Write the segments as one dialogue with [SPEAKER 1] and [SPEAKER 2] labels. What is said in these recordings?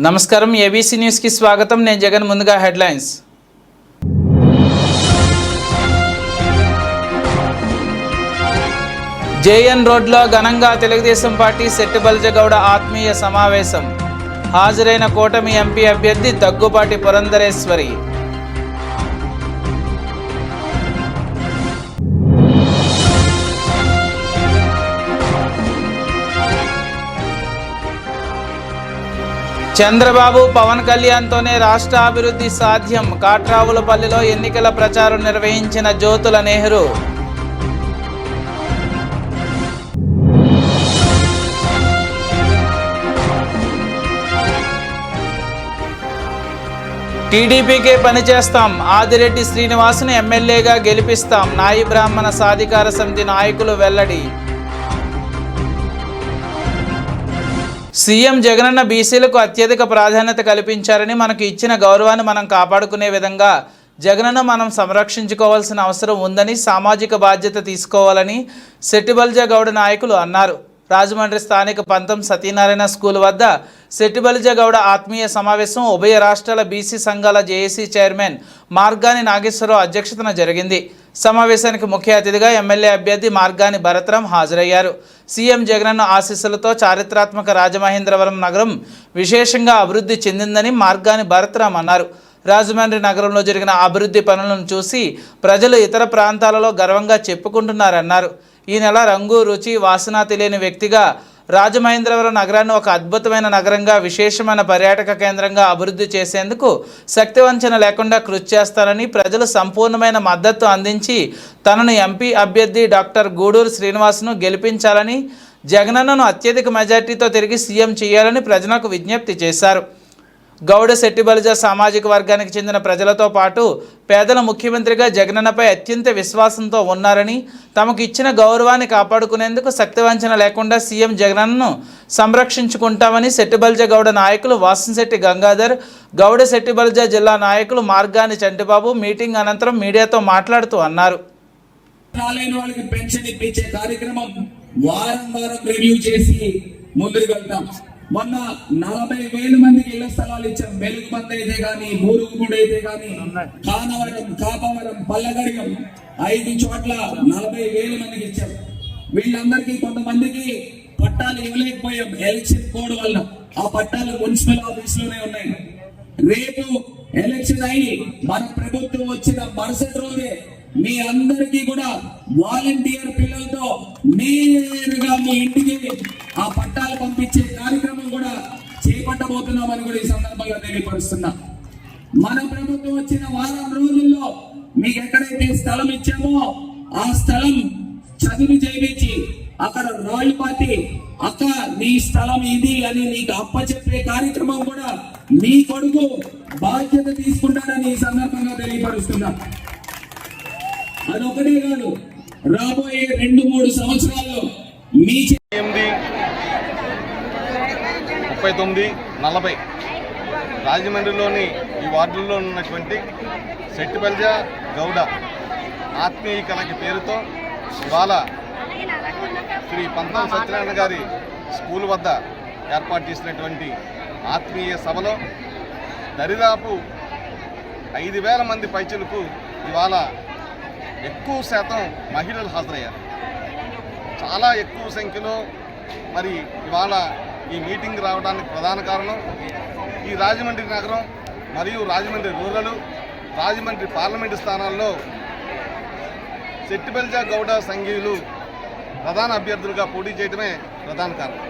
[SPEAKER 1] నమస్కారం ABC news కి స్వాగతం। నేను జగన్। ముందుగా హెడ్లైన్స్। జేఎన్ రోడ్లో ఘనంగా తెలుగుదేశం పార్టీ సెట్టిబల్జగౌడ ఆత్మీయ సమావేశం। హాజరైన కూటమి ఎంపీ అభ్యర్థి దగ్గుబాటి పురంధరేశ్వరి। చంద్రబాబు పవన్ కళ్యాణ్తోనే రాష్ట్ర అభివృద్ధి సాధ్యం। కాట్రావులపల్లిలో ఎన్నికల ప్రచారం నిర్వహించిన జ్యోతుల నెహ్రూ। టీడీపీకే పనిచేస్తాం, ఆదిరెడ్డి శ్రీనివాస్ను ఎమ్మెల్యేగా గెలిపిస్తాం। నాయి బ్రాహ్మణ సాధికార సమితి నాయకులు వెల్లడి। సీఎం జగనన్న బీసీలకు అత్యధిక ప్రాధాన్యత కల్పించారని మనకు ఇచ్చిన గౌరవాన్ని మనం కాపాడుకునే విధంగా జగనన్న మనం సంరక్షించుకోవాల్సిన అవసరం ఉందని, సామాజిక బాధ్యత తీసుకోవాలని సెట్టిబల్జగౌడ నాయకులు అన్నారు। రాజమండ్రి స్థానిక పంతం సత్యనారాయణ స్కూల్ వద్ద సెట్టిబల్జగౌడ ఆత్మీయ సమావేశం ఉభయ రాష్ట్రాల బీసీ సంఘాల జేఏసీ చైర్మన్ మార్గాని నాగేశ్వరరావు అధ్యక్షతన జరిగింది। సమావేశానికి ముఖ్య అతిథిగా ఎమ్మెల్యే అభ్యర్థి మార్గాని భరత్రాం హాజరయ్యారు। సీఎం జగనన్న ఆశీస్సులతో చారిత్రాత్మక రాజమహేంద్రవరం నగరం విశేషంగా అభివృద్ధి చెందిందని మార్గాని భరత్రాం అన్నారు। రాజమండ్రి నగరంలో జరిగిన అభివృద్ధి పనులను చూసి ప్రజలు ఇతర ప్రాంతాలలో గర్వంగా చెప్పుకుంటున్నారన్నారు। ఈ నెల రంగు రుచి వాసన తెలియని వ్యక్తిగా రాజమహేంద్రవరం నగరాన్ని ఒక అద్భుతమైన నగరంగా, విశేషమైన పర్యాటక కేంద్రంగా అభివృద్ధి చేసేందుకు శక్తివంచన లేకుండా కృషి చేస్తానని, ప్రజలు సంపూర్ణమైన మద్దతు అందించి తనను ఎంపీ అభ్యర్థి డాక్టర్ గూడూరు శ్రీనివాస్ను గెలిపించాలని, జగనన్నను అత్యధిక మెజార్టీతో తిరిగి సీఎం చేయాలని ప్రజలకు విజ్ఞప్తి చేశారు। గౌడ సెట్టిబల్జ సామాజిక వర్గానికి చెందిన ప్రజలతో పాటు పేదల ముఖ్యమంత్రిగా జగనన్నపై అత్యంత విశ్వాసంతో ఉన్నారని, తమకు ఇచ్చిన గౌరవాన్ని కాపాడుకునేందుకు శక్తివంచన లేకుండా సీఎం జగనన్నను సంరక్షించుకుంటామని సెట్టిబల్జగౌడ నాయకులు వాసంశెట్టి గంగాధర్, గౌడ సెట్టిబల్జ జిల్లా నాయకులు మార్గాని చంటిబాబు మీటింగ్ అనంతరం మీడియాతో మాట్లాడుతూ అన్నారు।
[SPEAKER 2] మొన్న 40,000 మందికి ఇళ్ల స్థలాలు ఇచ్చాం। వెలుగుబంద అయితే గాని, బూరుగుడు అయితే గాని, కానవరం, కాపవరం, పల్లగడిగం 5 చోట్ల 40,000 మందికి ఇచ్చాం। వీళ్ళందరికీ కొంతమందికి పట్టాలు ఇవ్వలేకపోయాం ఎలక్షన్ కోడ్ వల్ల। ఆ పట్టాలు మున్సిపల్ ఆఫీస్ లోనే ఉన్నాయి। రేపు ఎలక్షన్ అయి మన ప్రభుత్వం వచ్చిన మరుసటి రోజే మీ అందరికీ కూడా వాలంటీర్ పిల్లలతో నేరుగా మీ ఇంటికి ఆ పట్టాలు పంపించే కార్యక్రమం కూడా చేపట్టబోతున్నామని కూడా ఈ సందర్భంగా తెలియపరుస్తున్నా। మన ప్రభుత్వం వచ్చిన వారం రోజుల్లో మీకు ఎక్కడైతే స్థలం ఇచ్చామో ఆ స్థలం చదువు చేయించి అక్కడ రాళ్ళు పాతి అక్క నీ స్థలం ఇది అని నీకు అప్పచెప్పే కార్యక్రమం కూడా మీ కొడుకు బాధ్యత తీసుకుంటారని ఈ సందర్భంగా తెలియపరుస్తున్నా। అదొకటే కాదు, రాబోయే 2-3 సంవత్సరాల్లో మీ
[SPEAKER 3] 39-40 రాజమండ్రిలోని ఈ వార్డుల్లో ఉన్నటువంటి సెట్టిబల్జ గౌడ ఆత్మీయ కళకి పేరుతో ఇవాళ శ్రీ పంతం సత్యనారాయణ గారి స్కూల్ వద్ద ఏర్పాటు చేసినటువంటి ఆత్మీయ సభలో దరిదాపు 5,000 మంది పైచులకు ఇవాళ ఎక్కువ శాతం మహిళలు హాజరయ్యారు। చాలా ఎక్కువ సంఖ్యలో మరి ఇవాళ ఈ మీటింగ్ రావడానికి ప్రధాన కారణం ఈ రాజమండ్రి నగరం మరియు రాజమండ్రి రూరల్, రాజమండ్రి పార్లమెంటు స్థానాల్లో సెట్టిబల్జ గౌడ సంఘీయులు ప్రధాన అభ్యర్థులుగా పోటీ చేయడమే ప్రధాన కారణం।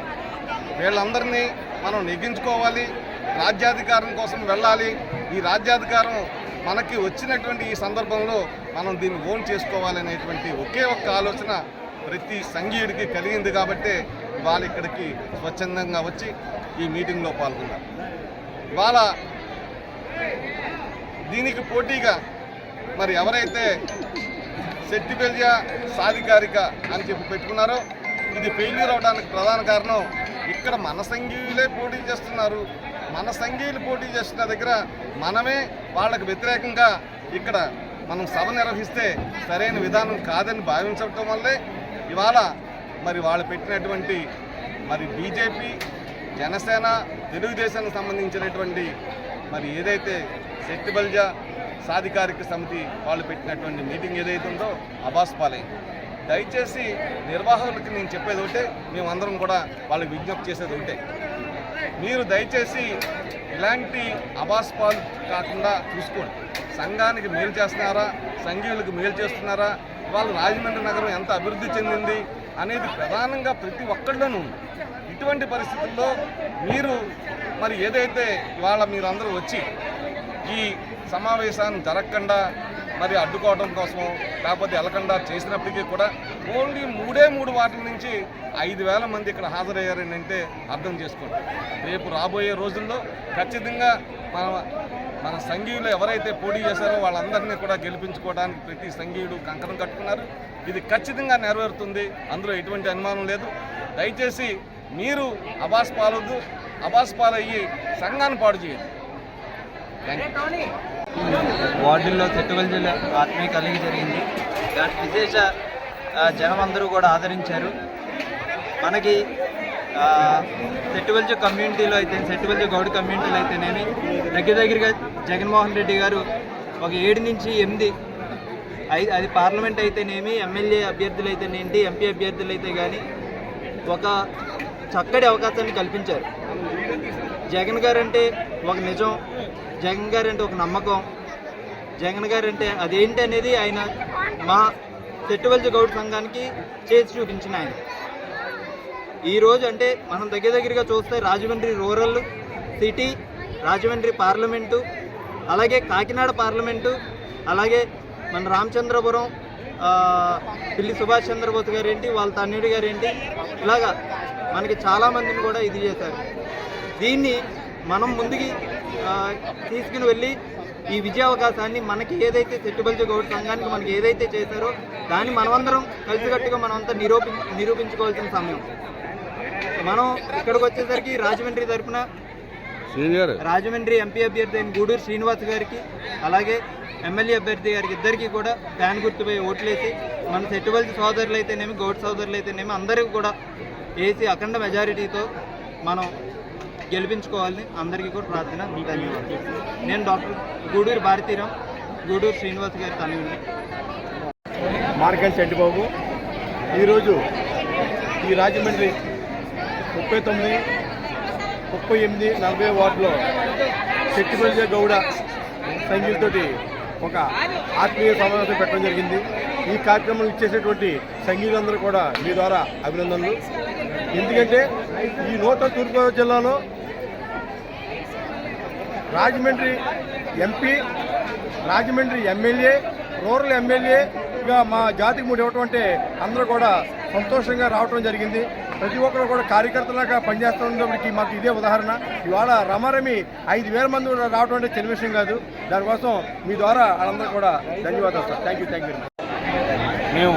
[SPEAKER 3] వీళ్ళందరినీ మనం నెగ్గించుకోవాలి, రాజ్యాధికారం కోసం వెళ్ళాలి। ఈ రాజ్యాధికారం మనకి వచ్చినటువంటి ఈ సందర్భంలో మనం దీన్ని ఓన్ చేసుకోవాలనేటువంటి ఒకే ఒక్క ఆలోచన ప్రతి సంఘీయుడికి కలిగింది కాబట్టే ఇవాళ ఇక్కడికి స్వచ్ఛందంగా వచ్చి ఈ మీటింగ్లో పాల్గొన్నారు। ఇవాళ దీనికి పోటీగా మరి ఎవరైతే సెట్టిబల్జ సాధికారిక అని చెప్పి పెట్టుకున్నారో ఇది ఫెయిల్యూర్ అవడానికి ప్రధాన కారణం ఇక్కడ మన సంఘీయులే పోటీ చేస్తున్నారు। మన సంఘీయులు పోటీ చేస్తున్న దగ్గర మనమే వాళ్ళకు వ్యతిరేకంగా ఇక్కడ మనం సభ నిర్వహిస్తే సరైన విధానం కాదని భావించడం వల్లే ఇవాళ మరి వాళ్ళు పెట్టినటువంటి మరి బీజేపీ జనసేన తెలుగుదేశానికి సంబంధించినటువంటి మరి ఏదైతే శక్తిబల్జ సాధికారిక సమితి వాళ్ళు పెట్టినటువంటి మీటింగ్ ఏదైతే ఉందో అబాస్పాలైంది. దయచేసి నిర్వాహకులకి నేను చెప్పేది ఒకటే, మేమందరం కూడా వాళ్ళకి విజ్ఞప్తి చేసేది ఒకటే, మీరు దయచేసి ఇలాంటి అబాస్పాలు కాకుండా చూసుకోండి. సంఘానికి మేలు చేస్తున్నారా, సంఘీయులకు మేలు చేస్తున్నారా, వాళ్ళు రాజమండ్రి నగరం ఎంత అభివృద్ధి చెందింది అనేది ప్రధానంగా ప్రతి ఒక్కళ్ళలోనూ ఉంది. ఇటువంటి పరిస్థితుల్లో మీరు మరి ఏదైతే ఇవాళ మీరు అందరూ వచ్చి ఈ సమావేశాన్ని జరగకుండా మరి అడ్డుకోవడం కోసం లేకపోతే వెళ్ళకుండా చేసినప్పటికీ కూడా ఓన్లీ 3 వార్డుల నుంచి 5,000 మంది ఇక్కడ హాజరయ్యారని అంటే అర్థం చేసుకోండి. రేపు రాబోయే రోజుల్లో ఖచ్చితంగా మన సంఘీయులు ఎవరైతే పోటీ చేశారో వాళ్ళందరినీ కూడా గెలిపించుకోవడానికి ప్రతి సంఘీయుడు కంకణం కట్టుకున్నారు. ఇది ఖచ్చితంగా నెరవేరుతుంది, అందులో ఎటువంటి అనుమానం లేదు. దయచేసి మీరు అబాస్పాలయ్యి సంఘాన్ని పాడు చేయండి.
[SPEAKER 4] వార్డుల్లో సెట్టుబల్జీల ఆత్మీయ కలిగి జరిగింది. దాని విశేష జనం అందరూ కూడా ఆదరించారు. మనకి సెట్టుబల్జీ కమ్యూనిటీలో అయితే సెట్టుబల్జీ గౌడ్ కమ్యూనిటీలో అయితేనేమి దగ్గరగా జగన్మోహన్ రెడ్డి గారు ఒక 7 నుంచి 8 అది పార్లమెంట్ అయితేనేమి, ఎమ్మెల్యే అభ్యర్థులు అయితేనేంటి, ఎంపీ అభ్యర్థులు అయితే కానీ ఒక చక్కటి అవకాశాన్ని కల్పించారు. జగన్ గారు అంటే ఒక నిజం, జగన్ గారు అంటే ఒక నమ్మకం, జగన్ గారు అంటే అదేంటి అనేది ఆయన మా సెట్టుబల్జీ గౌడ్ సంఘానికి చేసి చూపించిన ఆయన. ఈరోజు అంటే మనం దగ్గరగా చూస్తే Rajahmundry rural city, Rajahmundry parliament, అలాగే కాకినాడ పార్లమెంటు, అలాగే మన రామచంద్రపురం పిల్లి సుభాష్ చంద్రబోస్ గారు ఏంటి, వాళ్ళ తన్నుడి గారు ఏంటి, ఇలాగా మనకి చాలామందిని కూడా ఇది చేశారు. దీన్ని మనం ముందుకి తీసుకుని వెళ్ళి ఈ విజయావకాశాన్ని మనకి ఏదైతే సెట్టుబల్జీ గౌడ్ సంఘానికి మనకి ఏదైతే చేశారో దాన్ని మనమందరం కలిసికట్టుగా మనమంతా నిరూపించుకోవాల్సిన సమయం. మనం ఇక్కడికి వచ్చేసరికి రాజమండ్రి తరఫున రాజమండ్రి ఎంపీ అభ్యర్థి అయిన గూడూరు శ్రీనివాస్ గారికి అలాగే ఎమ్మెల్యే అభ్యర్థి గారికి ఇద్దరికి కూడా ఫ్యాన్ గుర్తుపై ఓట్లేసి మన సెట్టుబల్జీ సోదరులు అయితేనేమి గౌడ్ సోదరులు అయితేనేమి అందరికీ కూడా వేసి అఖండ మెజారిటీతో మనం గెలిపించుకోవాలని అందరికీ కూడా ప్రార్థన. ధన్యవాదాలు. నేను డాక్టర్ గూడూరు భారతీరామ్, గూడూరు శ్రీనివాస్ గారి తనయుడిని.
[SPEAKER 5] మార్గన్ చెడ్డిబాబు. ఈరోజు ఈ రాజమండ్రి 39, 38, 40 వార్డులో సెట్టుబల్జీ గౌడ సంఘీయులతోటి ఒక ఆత్మీయ సమావేశం పెట్టడం జరిగింది. ఈ కార్యక్రమం ఇచ్చేసేటువంటి సంఘీయులందరూ కూడా మీ ద్వారా అభినందనలు. ఎందుకంటే ఈ నూతన తూర్పుగోదావరి జిల్లాలో Rajahmundry MP, Rajahmundry MLA, rural ఎమ్మెల్యేగా మా జాతికి 3 ఇవ్వటం అంటే అందరూ కూడా సంతోషంగా రావటం జరిగింది. ప్రతి ఒక్కరు కూడా కార్యకర్తలాగా పనిచేస్తున్నప్పటికీ మాకు ఇదే ఉదాహరణ. ఇవాళ రమారమి 5,000 మంది రావడం అంటే చిన్న విషయం కాదు. దానికోసం మీ ద్వారా వాళ్ళందరూ కూడా ధన్యవాదాలు sir. Thank you very much.
[SPEAKER 3] మేము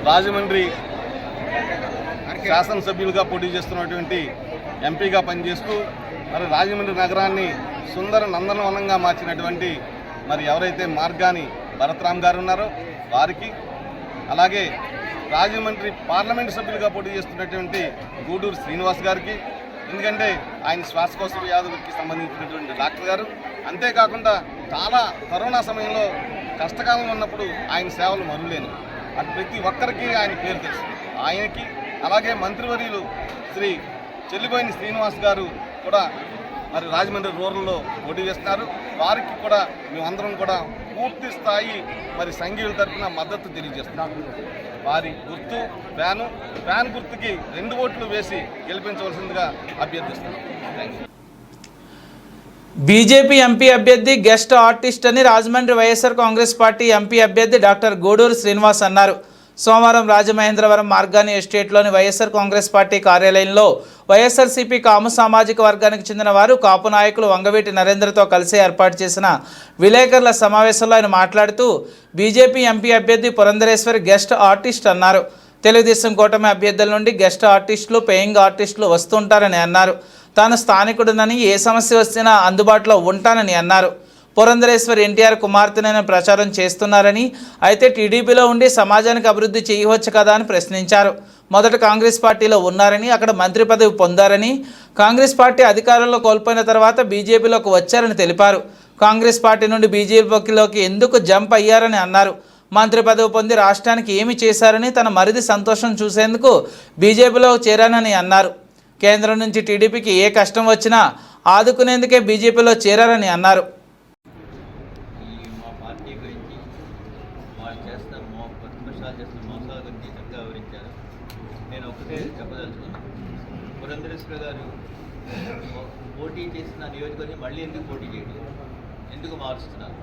[SPEAKER 3] రాజమండ్రి శాసనసభ్యులుగా పోటీ చేస్తున్నటువంటి ఎంపీగా పనిచేస్తూ మరి రాజమండ్రి నగరాన్ని సుందర నందనవనంగా మార్చినటువంటి మరి ఎవరైతే మార్గాని భరత్రామ్ గారు ఉన్నారో వారికి, అలాగే రాజమండ్రి పార్లమెంటు సభ్యులుగా పోటీ చేస్తున్నటువంటి గూడూరు శ్రీనివాస్ గారికి, ఎందుకంటే ఆయన శ్వాసకోశ వ్యాధులకి సంబంధించినటువంటి డాక్టర్ గారు, అంతేకాకుండా చాలా కరోనా సమయంలో కష్టకాలంలో ఉన్నప్పుడు ఆయన సేవలు మరులేను. అటు ప్రతి ఒక్కరికి ఆయన పేరు తెలుసు. ఆయనకి అలాగే మంత్రివర్యులు శ్రీ చెల్లిబోయిన శ్రీనివాస్ గారు కూడా మరి రాజమండ్రి రూరల్లో పోటీ చేస్తున్నారు. వారికి కూడా మేమందరం కూడా పూర్తి స్థాయి మరి సంఘీయుల తరఫున మద్దతు తెలియజేస్తున్నాం. వారి గుర్తు ఫ్యాన్ గుర్తుకి 2 ఓట్లు వేసి గెలిపించవలసిందిగా అభ్యర్థిస్తున్నాం.
[SPEAKER 1] బీజేపీ ఎంపీ అభ్యర్థి గెస్ట్ ఆర్టిస్ట్ అని రాజమండ్రి వైఎస్ఆర్ కాంగ్రెస్ పార్టీ ఎంపీ అభ్యర్థి డాక్టర్ గూడూరు శ్రీనివాస్ అన్నారు. సోమవారం రాజమహేంద్రవరం మార్గాని ఎస్టేట్లోని వైఎస్ఆర్ కాంగ్రెస్ పార్టీ కార్యాలయంలో వైఎస్ఆర్సీపీ కాపు సామాజిక వర్గానికి చెందిన వారు కాపు నాయకులు వంగవీటి నరేంద్రతో కలిసి ఏర్పాటు చేసిన విలేకరుల సమావేశంలో ఆయన మాట్లాడుతూ బీజేపీ ఎంపీ అభ్యర్థి పురంధరేశ్వరి గెస్ట్ ఆర్టిస్ట్ అన్నారు. తెలుగుదేశం కూటమి అభ్యర్థుల నుండి గెస్ట్ ఆర్టిస్టులు, పేయింగ్ ఆర్టిస్టులు వస్తుంటారని అన్నారు. తాను స్థానికుడినని ఏ సమస్య వచ్చినా అందుబాటులో ఉంటానని అన్నారు. పురంధరేశ్వర్ ఎన్టీఆర్ కుమార్తెనని ప్రచారం చేస్తున్నారని, అయితే టీడీపీలో ఉండి సమాజానికి అభివృద్ధి చేయవచ్చు కదా అని ప్రశ్నించారు. మొదట కాంగ్రెస్ పార్టీలో ఉన్నారని, అక్కడ మంత్రి పదవి పొందారని, కాంగ్రెస్ పార్టీ అధికారంలో కోల్పోయిన తర్వాత బీజేపీలోకి వచ్చారని తెలిపారు. కాంగ్రెస్ పార్టీ నుండి బీజేపీలోకి ఎందుకు జంప్ అయ్యారని అన్నారు. మంత్రి పదవి పొంది రాష్ట్రానికి ఏమి చేశారని, తన మరిది సంతోషం చూసేందుకు బీజేపీలో చేరానని అన్నారు. కేంద్రం నుంచి టీడీపీకి ఏ కష్టం వచ్చినా ఆదుకునేందుకే బీజేపీలో చేరారని అన్నారు.
[SPEAKER 6] మా పార్టీ గురించి వాళ్ళు చేస్తున్న ప్రతిపక్షాలు చేస్తున్న మోసాల గురించి చక్కగా వివరించారు. నేను ఒకటే చెప్పదలుచుకున్నాను. పురంధరేశ్వర గారు పోటీ చేసిన నియోజకవర్గం మళ్ళీ ఎందుకు పోటీ చేయడం, ఎందుకు మారుస్తున్నారు?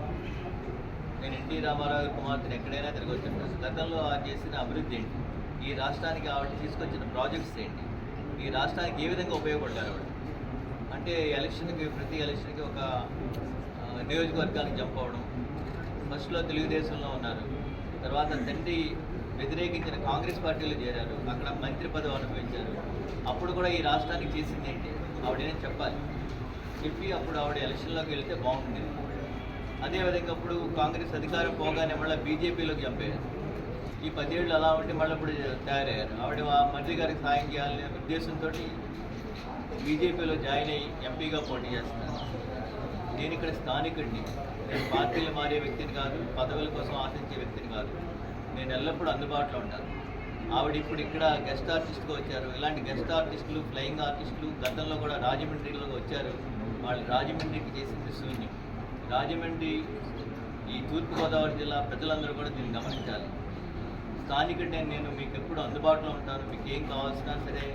[SPEAKER 6] నేను ఎన్టీ రామారావు కుమార్తెను ఎక్కడైనా తిరగొచ్చుంటాను. గతంలో ఆవిడ చేసిన అభివృద్ధి ఏంటి, ఈ రాష్ట్రానికి ఆవిడ తీసుకొచ్చిన ప్రాజెక్ట్స్ ఏంటి, ఈ రాష్ట్రానికి ఏ విధంగా ఉపయోగపడ్డారు ఆవిడ అంటే ఎలక్షన్కి ప్రతి ఎలక్షన్కి ఒక నియోజకవర్గానికి జంప్ అవ్వడం. ఫస్ట్లో తెలుగుదేశంలో ఉన్నారు, తర్వాత తండ్రి వ్యతిరేకించిన కాంగ్రెస్ పార్టీలో చేరారు, అక్కడ మంత్రి పదవి అనుభవించారు. అప్పుడు కూడా ఈ రాష్ట్రానికి చేసింది ఏంటి ఆవిడేనే చెప్పాలి. చెప్పి అప్పుడు ఆవిడ ఎలక్షన్లోకి వెళ్తే బాగుంటుంది. అదేవిధంగా ఇప్పుడు కాంగ్రెస్ అధికారం పోగానే మళ్ళీ బీజేపీలోకి చంపారు. ఈ 10 ఏళ్ళు అలా ఉంటే మళ్ళీ ఇప్పుడు తయారయ్యారు. ఆవిడ మంత్రి గారికి సాయం చేయాలనే ఉద్దేశంతో బీజేపీలో జాయిన్ అయ్యి ఎంపీగా పోటీ చేస్తున్నారు. నేను ఇక్కడ స్థానికుడిని, నేను పార్టీలు మారే వ్యక్తిని కాదు, పదవుల కోసం ఆశించే వ్యక్తిని కాదు. నేను ఎల్లప్పుడూ అందుబాటులో ఉంటాను. ఆవిడ ఇప్పుడు ఇక్కడ గెస్ట్ ఆర్టిస్ట్గా వచ్చారు. ఇలాంటి గెస్ట్ ఆర్టిస్టులు, ఫ్లయింగ్ ఆర్టిస్టులు గతంలో కూడా రాజమండ్రిలో వచ్చారు. వాళ్ళు రాజమండ్రికి చేసింది శూన్యం. రాజమండ్రి ఈ తూర్పుగోదావరి జిల్లా ప్రజలందరూ కూడా దీన్ని గమనించాలి. స్థానికుడిని నేను మీకు ఎప్పుడు అందుబాటులో ఉంటాను. మీకు ఏం కావాల్సినా సరే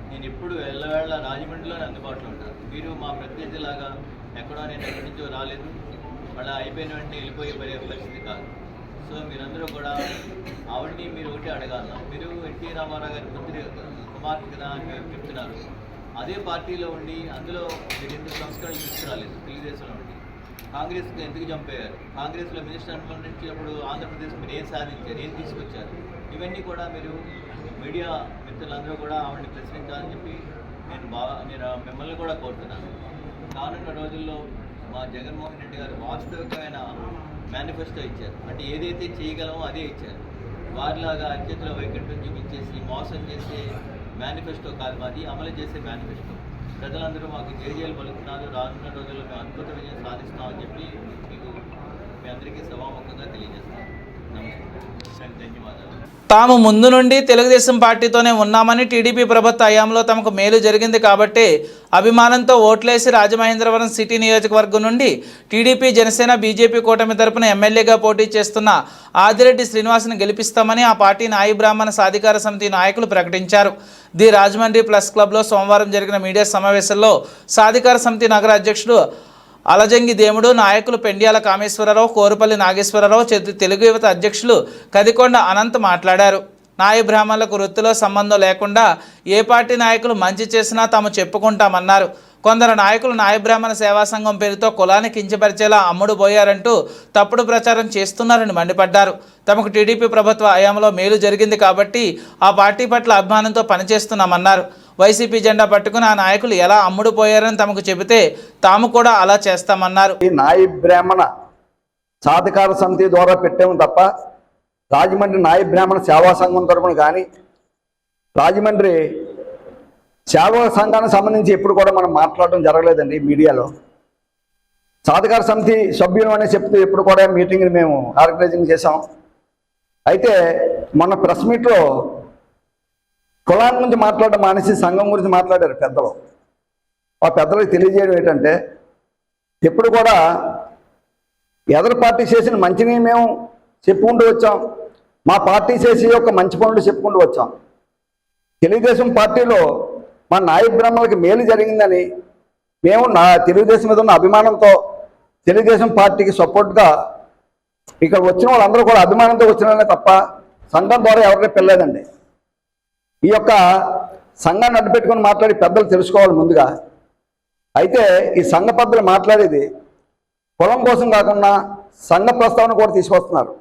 [SPEAKER 6] నేను ఎప్పుడు ఎల్లవేళ రాజమండ్రిలోనే అందుబాటులో ఉంటాను. మీరు మా ప్రత్యర్థిలాగా ఎక్కడో నేను ఎక్కడి నుంచో రాలేదు, మళ్ళీ అయిపోయిన వెంటనే వెళ్ళిపోయే పరిస్థితి కాదు. సో మీరందరూ కూడా ఆవిడని మీరు ఒకటి అడగాల. మీరు ఎన్టీ రామారావు గారి కుమార్తె కదా అని చెప్తున్నారు. అదే పార్టీలో ఉండి అందులో మీరు ఎందుకు సంస్కరణలు తీసుకురాలేదు? తెలుగుదేశంలో ఉండి కాంగ్రెస్కి ఎందుకు చంపేయారు? కాంగ్రెస్లో మినిస్టర్ నుంచి అప్పుడు ఆంధ్రప్రదేశ్ మీరు ఏం సాధించారు, ఏం తీసుకొచ్చారు? ఇవన్నీ కూడా మీరు మీడియా మిత్రులందరూ కూడా ఆవిడని ప్రశ్నించాలని చెప్పి నేను మిమ్మల్ని కూడా కోరుతున్నాను. రానున్న రోజుల్లో మా జగన్మోహన్ రెడ్డి గారు వాస్తవికమైన మేనిఫెస్టో ఇచ్చారు. అంటే ఏదైతే చేయగలమో అదే ఇచ్చారు. వారిలాగా అత్యంతలో వైకుంఠం చూపించేసి మోసం చేసే మేనిఫెస్టో కాదు మాది, అమలు చేసే మేనిఫెస్టో. ప్రజలందరూ మాకు జేజేలు పలుకుతున్నారు. రానున్న రోజుల్లో మేము అద్భుత విజయం సాధిస్తామని చెప్పి మీకు మీ అందరికీ సభాముఖంగా తెలియజేస్తాం. నమస్కారం, ధన్యవాదాలు.
[SPEAKER 1] తాము ముందు నుండి తెలుగుదేశం పార్టీతోనే ఉన్నామని, టీడీపీ ప్రభుత్వ హయాంలో తమకు మేలు జరిగింది కాబట్టి అభిమానంతో ఓట్లేసి రాజమహేంద్రవరం సిటీ నియోజకవర్గం నుండి టీడీపీ, జనసేన, బీజేపీ కూటమి తరపున ఎమ్మెల్యేగా పోటీ చేస్తున్న ఆదిరెడ్డి శ్రీనివాస్ను గెలిపిస్తామని ఆ పార్టీ నాయి బ్రాహ్మణ సాధికార సమితి నాయకులు ప్రకటించారు. ది రాజమండ్రి ప్లస్ క్లబ్లో సోమవారం జరిగిన మీడియా సమావేశంలో సాధికార సమితి నగర అధ్యక్షుడు అలజంగి దేముడు, నాయకులు పెండ్యాల కామేశ్వరరావు, కోరుపల్లి నాగేశ్వరరావు, తెలుగు యువత అధ్యక్షులు కదికొండ అనంత్ మాట్లాడారు. నాయి బ్రాహ్మణులకు వృత్తిలో సంబంధం లేకుండా ఏ పార్టీ నాయకులు మంచి చేసినా తాము చెప్పుకుంటామన్నారు. కొందరు నాయకులు నాయి బ్రాహ్మణ సేవా సంఘం పేరుతో కులాన్ని కించపరిచేలా అమ్ముడు పోయారంటూ తప్పుడు ప్రచారం చేస్తున్నారని మండిపడ్డారు. తమకు టీడీపీ ప్రభుత్వ హయాంలో మేలు జరిగింది కాబట్టి ఆ పార్టీ పట్ల అభిమానంతో పనిచేస్తున్నామన్నారు. వైసీపీ జెండా పట్టుకుని ఆ నాయకులు ఎలా అమ్ముడు పోయారని తమకు చెబితే తాము కూడా అలా చేస్తామన్నారు.
[SPEAKER 7] ఈ నాయి బ్రాహ్మణ సాధికార సమితి ద్వారా పెట్టాము తప్ప రాజమండ్రి నాయి బ్రాహ్మణ సేవా సంఘం తరపున కానీ రాజమండ్రి సేవా సంఘానికి సంబంధించి ఎప్పుడు కూడా మనం మాట్లాడడం జరగలేదండి. మీడియాలో సాధికార సమితి సభ్యులు అనే చెప్తూ ఎప్పుడు కూడా మీటింగ్ని మేము ఆర్గనైజింగ్ చేసాం. అయితే మొన్న ప్రెస్ మీట్లో కులాన్ని గురించి మాట్లాడడం మానేసి సంఘం గురించి మాట్లాడారు పెద్దలు. ఆ పెద్దలకు తెలియజేయడం ఏంటంటే ఎప్పుడు కూడా ఎదరు పార్టీ చేసిన మంచిని మేము చెప్పుకుంటూ వచ్చాం, మా పార్టీ చేసి ఒక మంచి పనులు చెప్పుకుంటూ వచ్చాం. తెలుగుదేశం పార్టీలో మా నాయి బ్రాహ్మణులకి మేలు జరిగిందని మేము తెలుగుదేశం మీద ఉన్న అభిమానంతో తెలుగుదేశం పార్టీకి సపోర్ట్గా ఇక్కడ వచ్చిన వాళ్ళందరూ కూడా అభిమానంతో వచ్చినారనే తప్ప సంఘం ద్వారా ఎవరికీ పెళ్ళలేదండి. ఈ యొక్క సంఘాన్ని అడ్డుపెట్టుకుని మాట్లాడి పెద్దలు తెలుసుకోవాలి ముందుగా. అయితే ఈ సంఘ పెద్దలు మాట్లాడేది కులం కోసం కాకుండా సంఘ ప్రస్తావన కూడా తీసుకొస్తున్నారు.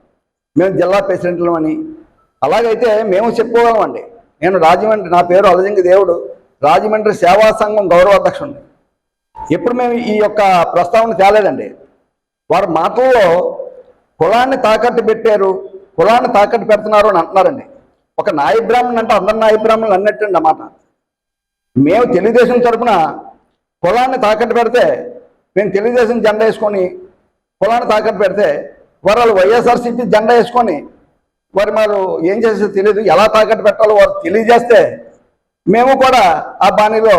[SPEAKER 7] మేము జిల్లా ప్రెసిడెంట్లు అని. అలాగైతే మేము చెప్పుకోగలమండి. నేను రాజమండ్రి, నా పేరు అలజంగి దేవుడు, రాజమండ్రి సేవా సంఘం గౌరవ అధ్యక్షుడిని. ఎప్పుడు మేము ఈ యొక్క ప్రస్తావన తేలేదండి. వారి మాటల్లో కులాన్ని తాకట్టు పెట్టారు, కులాన్ని తాకట్టు పెడుతున్నారు అని అంటున్నారండి. ఒక నాయ బ్రాహ్మణులు అంటే అందరు నాయ బ్రాహ్మణులు అన్నట్టండి అన్నమాట. మేము తెలుగుదేశం తరఫున కులాన్ని తాకట్టు పెడితే, మేము తెలుగుదేశం జెండా వేసుకొని కులాన్ని తాకట్టు పెడితే వారు వైఎస్ఆర్సీపీ జెండా వేసుకొని వారు ఏం చేసేదో తెలియదు, ఎలా తాకట్టు పెట్టాలో వారు తెలియజేస్తే మేము కూడా ఆ బాణీలో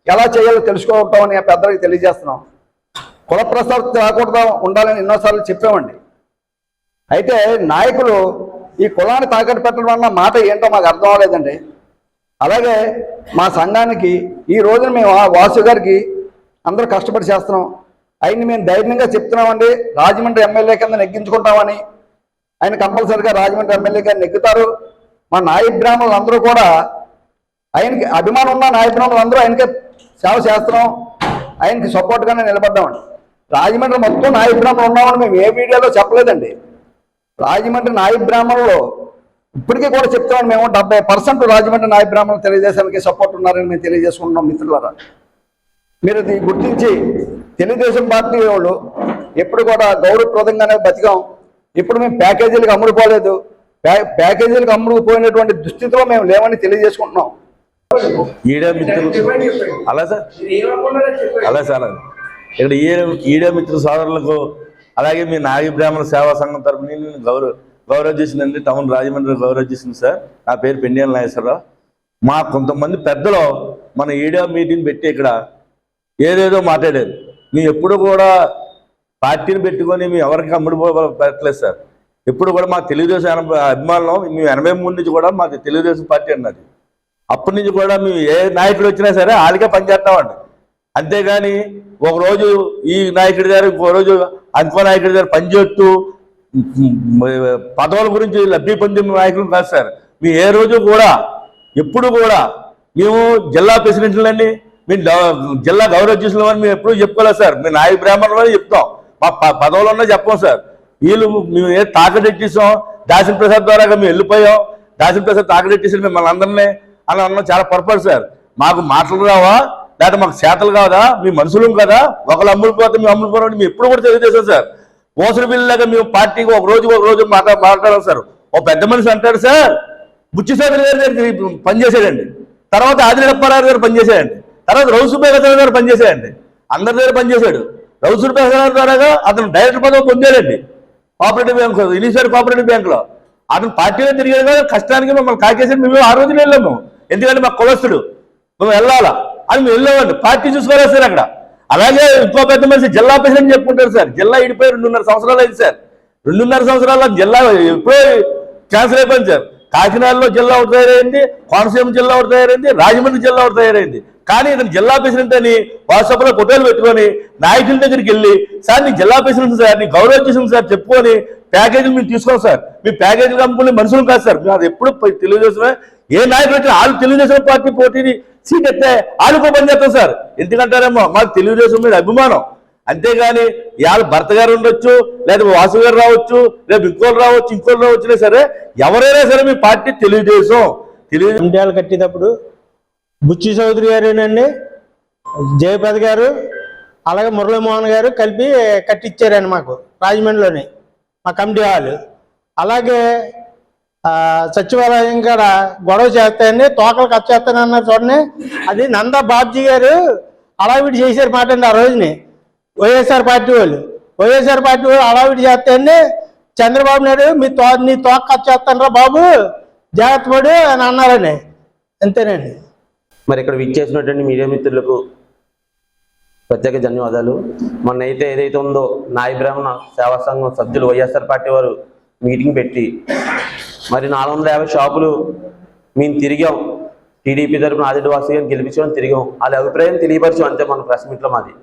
[SPEAKER 7] ఎలా చేయాలో తెలుసుకోవటామని ఆ పెద్దలకి తెలియజేస్తున్నాం. కుల ప్రస్తావన రాకూడదు ఉండాలని ఎన్నోసార్లు చెప్పామండి. అయితే నాయకులు ఈ కులాన్ని తాకట్టు పెట్టడం వల్ల మాట ఏంటో మాకు అర్థం అవ్వలేదండి. అలాగే మా సంఘానికి ఈ రోజున మేము ఆ వాసు గారికి అందరూ కష్టపడి చేస్తున్నాం. ఆయన్ని మేము ధైర్యంగా చెప్తున్నామండి, రాజమండ్రి ఎమ్మెల్యే కింద నెగ్గించుకుంటామని. ఆయన కంపల్సరిగా రాజమండ్రి ఎమ్మెల్యేగా నెగ్గుతారు. మా నాయ బ్రాహ్మణులు అందరూ కూడా ఆయనకి అభిమానం ఉన్న నాయ బ్రాహ్మణులు అందరూ ఆయనకే సేవ చేస్తున్నాం, ఆయనకి సపోర్ట్గానే నిలబడ్డామండి. రాజమండ్రి మొత్తం నాయ బ్రాహ్మణులు ఉన్నామని మేము ఏ వీడియోలో చెప్పలేదండి. రాజమండ్రి నాయ బ్రాహ్మణులు ఇప్పటికీ కూడా చెప్తామని మేము 70% రాజమండ్రి నాయ బ్రాహ్మణులు తెలుగుదేశానికి సపోర్ట్ ఉన్నారని మేము తెలియజేసుకుంటున్నాం. మిత్రులారా, మీరు ఇది గుర్తించి తెలుగుదేశం పార్టీ వాళ్ళు ఎప్పుడు కూడా గౌరవప్రదంగానే బతికాం. ఇప్పుడు మేము ప్యాకేజీలకు అమ్ముడుపోలేదు, ప్యాకేజీలకు అమ్ముడుపోయినటువంటి దుస్థితిలో మేము లేవని తెలియజేసుకుంటున్నాం.
[SPEAKER 8] ఈడే మిత్రులు అలా సార్ ఇక్కడ ఈడే మిత్రుల సోదరులకు, అలాగే మీ నాగి బ్రాహ్మణ సేవా సంఘం తరపున నేను గౌరవ చేసిందండి. టౌన్ రాజమండ్రి గౌరవ చేసింది సార్. నా పేరు పెండియాల నాగేశ్వరరావు. మా కొంతమంది పెద్దలు మన ఈడియో మీటింగ్ పెట్టి ఇక్కడ ఏదేదో మాట్లాడారు. మేము ఎప్పుడు కూడా పార్టీని పెట్టుకొని మేము ఎవరికి పెట్టలేదు సార్. ఎప్పుడు కూడా మా తెలుగుదేశం అభిమానులు మేము 83 నుంచి కూడా మాకు తెలుగుదేశం పార్టీ అన్నది. అప్పటి నుంచి కూడా మేము ఏ నాయకుడు వచ్చినా సరే వాళ్ళకే పనిచేస్తామండి. అంతేగాని ఒకరోజు ఈ నాయకుడి గారు, ఇంకో రోజు ఇంకో నాయకుడి గారు పనిచేస్తూ పదవుల గురించి లబ్ధి పొందిన నాయకులు కాదు సార్. మేము ఏ రోజు కూడా ఎప్పుడు కూడా మేము జిల్లా ప్రెసిడెంట్లని, మేము జిల్లా గౌరవ చేసిన మేము ఎప్పుడు చెప్పుకోలేదు సార్. మేము నాయ బ్రాహ్మణులు చెప్తాం, మా పదవులు ఉన్నా చెప్పాం సార్. వీళ్ళు మేము ఏ తాకడెట్టేసాం, దాసిన ప్రసాద్ ద్వారా మేము వెళ్ళిపోయాం, దాసిన ప్రసాద్ తాకడెట్టేసాం మిమ్మల్ని అందరినీ అలా అన్న చాలా పొరపాటు సార్. మాకు మాటలు రావా, లేకపోతే మాకు చేతలు కాదా, మీ మనుషులం కదా, ఒకళ్ళు అమ్ముడిపోతే మేము అమ్ముడిపోవడం మేము ఎప్పుడు కూడా తెలియజేసాం సార్. ఓసరి బిల్లులాగా మేము పార్టీకి ఒక రోజు మాట్లాడాం సార్. ఓ పెద్ద మనిషి అంటాడు సార్, బుచ్చిసాగర్ గారి దగ్గర పనిచేసాడండి, తర్వాత ఆదిలప్పారావు గారు పనిచేశాడండి, తర్వాత రౌసుబేగర్ గారు పనిచేశాడండి, అందరి దగ్గర పనిచేశాడు. రౌసుబేగర్ ద్వారా అతను డైరెక్టర్ పదవి పొందాడండి కోఆపరేటివ్ బ్యాంకు, ఇనిషియల్ కోఆపరేటివ్ బ్యాంకులో. అతను పార్టీలో తిరిగాడు కదా, కష్టానికి మమ్మల్ని కాకేసి మేము ఆ రోజున వెళ్ళాము. ఎందుకంటే మా కులస్తుడు, మేము వెళ్ళాలా అని మేము వెళ్ళామండి. పార్టీ చూసుకోలేదు సార్ అక్కడ. అలాగే ఇంకో పెద్ద మనిషి జిల్లా ప్రెసిడెంట్ చెప్పుకుంటారు సార్. జిల్లా ఇడిపోయి 2.5 సంవత్సరాలు అయింది సార్. 2.5 సంవత్సరాల జిల్లా ఎప్పుడో క్యాన్సిల్ అయిపోయింది సార్. కాకినాడలో జిల్లా ఒకటి తయారైంది, కోనసీమ జిల్లా ఒకటి తయారైంది, రాజమండ్రి జిల్లా ఒకటి తయారైంది. కానీ ఇతను జిల్లా ప్రెసిడెంట్ అని వాట్సాప్లో ఫోటోలు పెట్టుకొని నాయకుల దగ్గరికి వెళ్ళి, సార్ నీ జిల్లా ప్రెసిడెంట్ సార్, నీ గౌరవం చేసింది సార్ చెప్పుకొని ప్యాకేజీలు మేము తీసుకోం సార్. మీ ప్యాకేజీలు అమ్ముకునే మనుషులు కాదు సార్. మేము అది ఎప్పుడు తెలుగుదేశమే. ఏ నాయకులు వచ్చినా వాళ్ళు తెలుగుదేశం పార్టీ పోటీని సీట్ ఎత్తే వాళ్ళకో పని చేస్తాం సార్. ఎందుకంటారేమో మాకు తెలుగుదేశం మీద అభిమానం. అంతేగాని ఇవాళ భర్త గారు ఉండొచ్చు, లేదా వాసు గారు రావచ్చు, లేదా ఇంకోళ్ళు రావచ్చు, ఇంకోళ్ళు రావచ్చునే సరే, ఎవరైనా సరే మీ పార్టీ తెలుగుదేశం.
[SPEAKER 9] ఇండియాలు కట్టేటప్పుడు బుచ్చి చౌదరి గారేనండి, జయపతి గారు, అలాగే మురళీమోహన్ గారు కలిపి కట్టించారండి మాకు రాజమండ్రిలోని మా కమిటీ హాల్. అలాగే సచివాలయం కాడ గొడవ చేస్తాయండి, తోకలు కట్ చేస్తానన్నారు చూడండి. అది నందా బాబ్జీ గారు అలావిడి చేశారు మాట అండి. ఆ రోజుని వైఎస్ఆర్ పార్టీ వాళ్ళు అలావిడి చేస్తాయండి. చంద్రబాబు నాయుడు నీ తోక కట్ చేస్తానరా బాబు, జాగ్రత్త పడు అని అన్నారండి. అంతేనండి.
[SPEAKER 10] మరి ఇక్కడ విచ్చేసినటువంటి మీడియా మిత్రులకు ప్రత్యేక ధన్యవాదాలు. మొన్న అయితే ఏదైతే ఉందో నాయ బ్రాహ్మణ సేవా సంఘం సభ్యులు వైఎస్ఆర్ పార్టీ వారు మీటింగ్ పెట్టి మరి 450 షాపులు మేము తిరిగాం. టీడీపీ తరపున ఆదివాసీ గారిని గెలిపించడం తిరిగాం, వాళ్ళ అభిప్రాయం తెలియపరచాం అంతే మన ప్రెస్ మీట్లో. మాది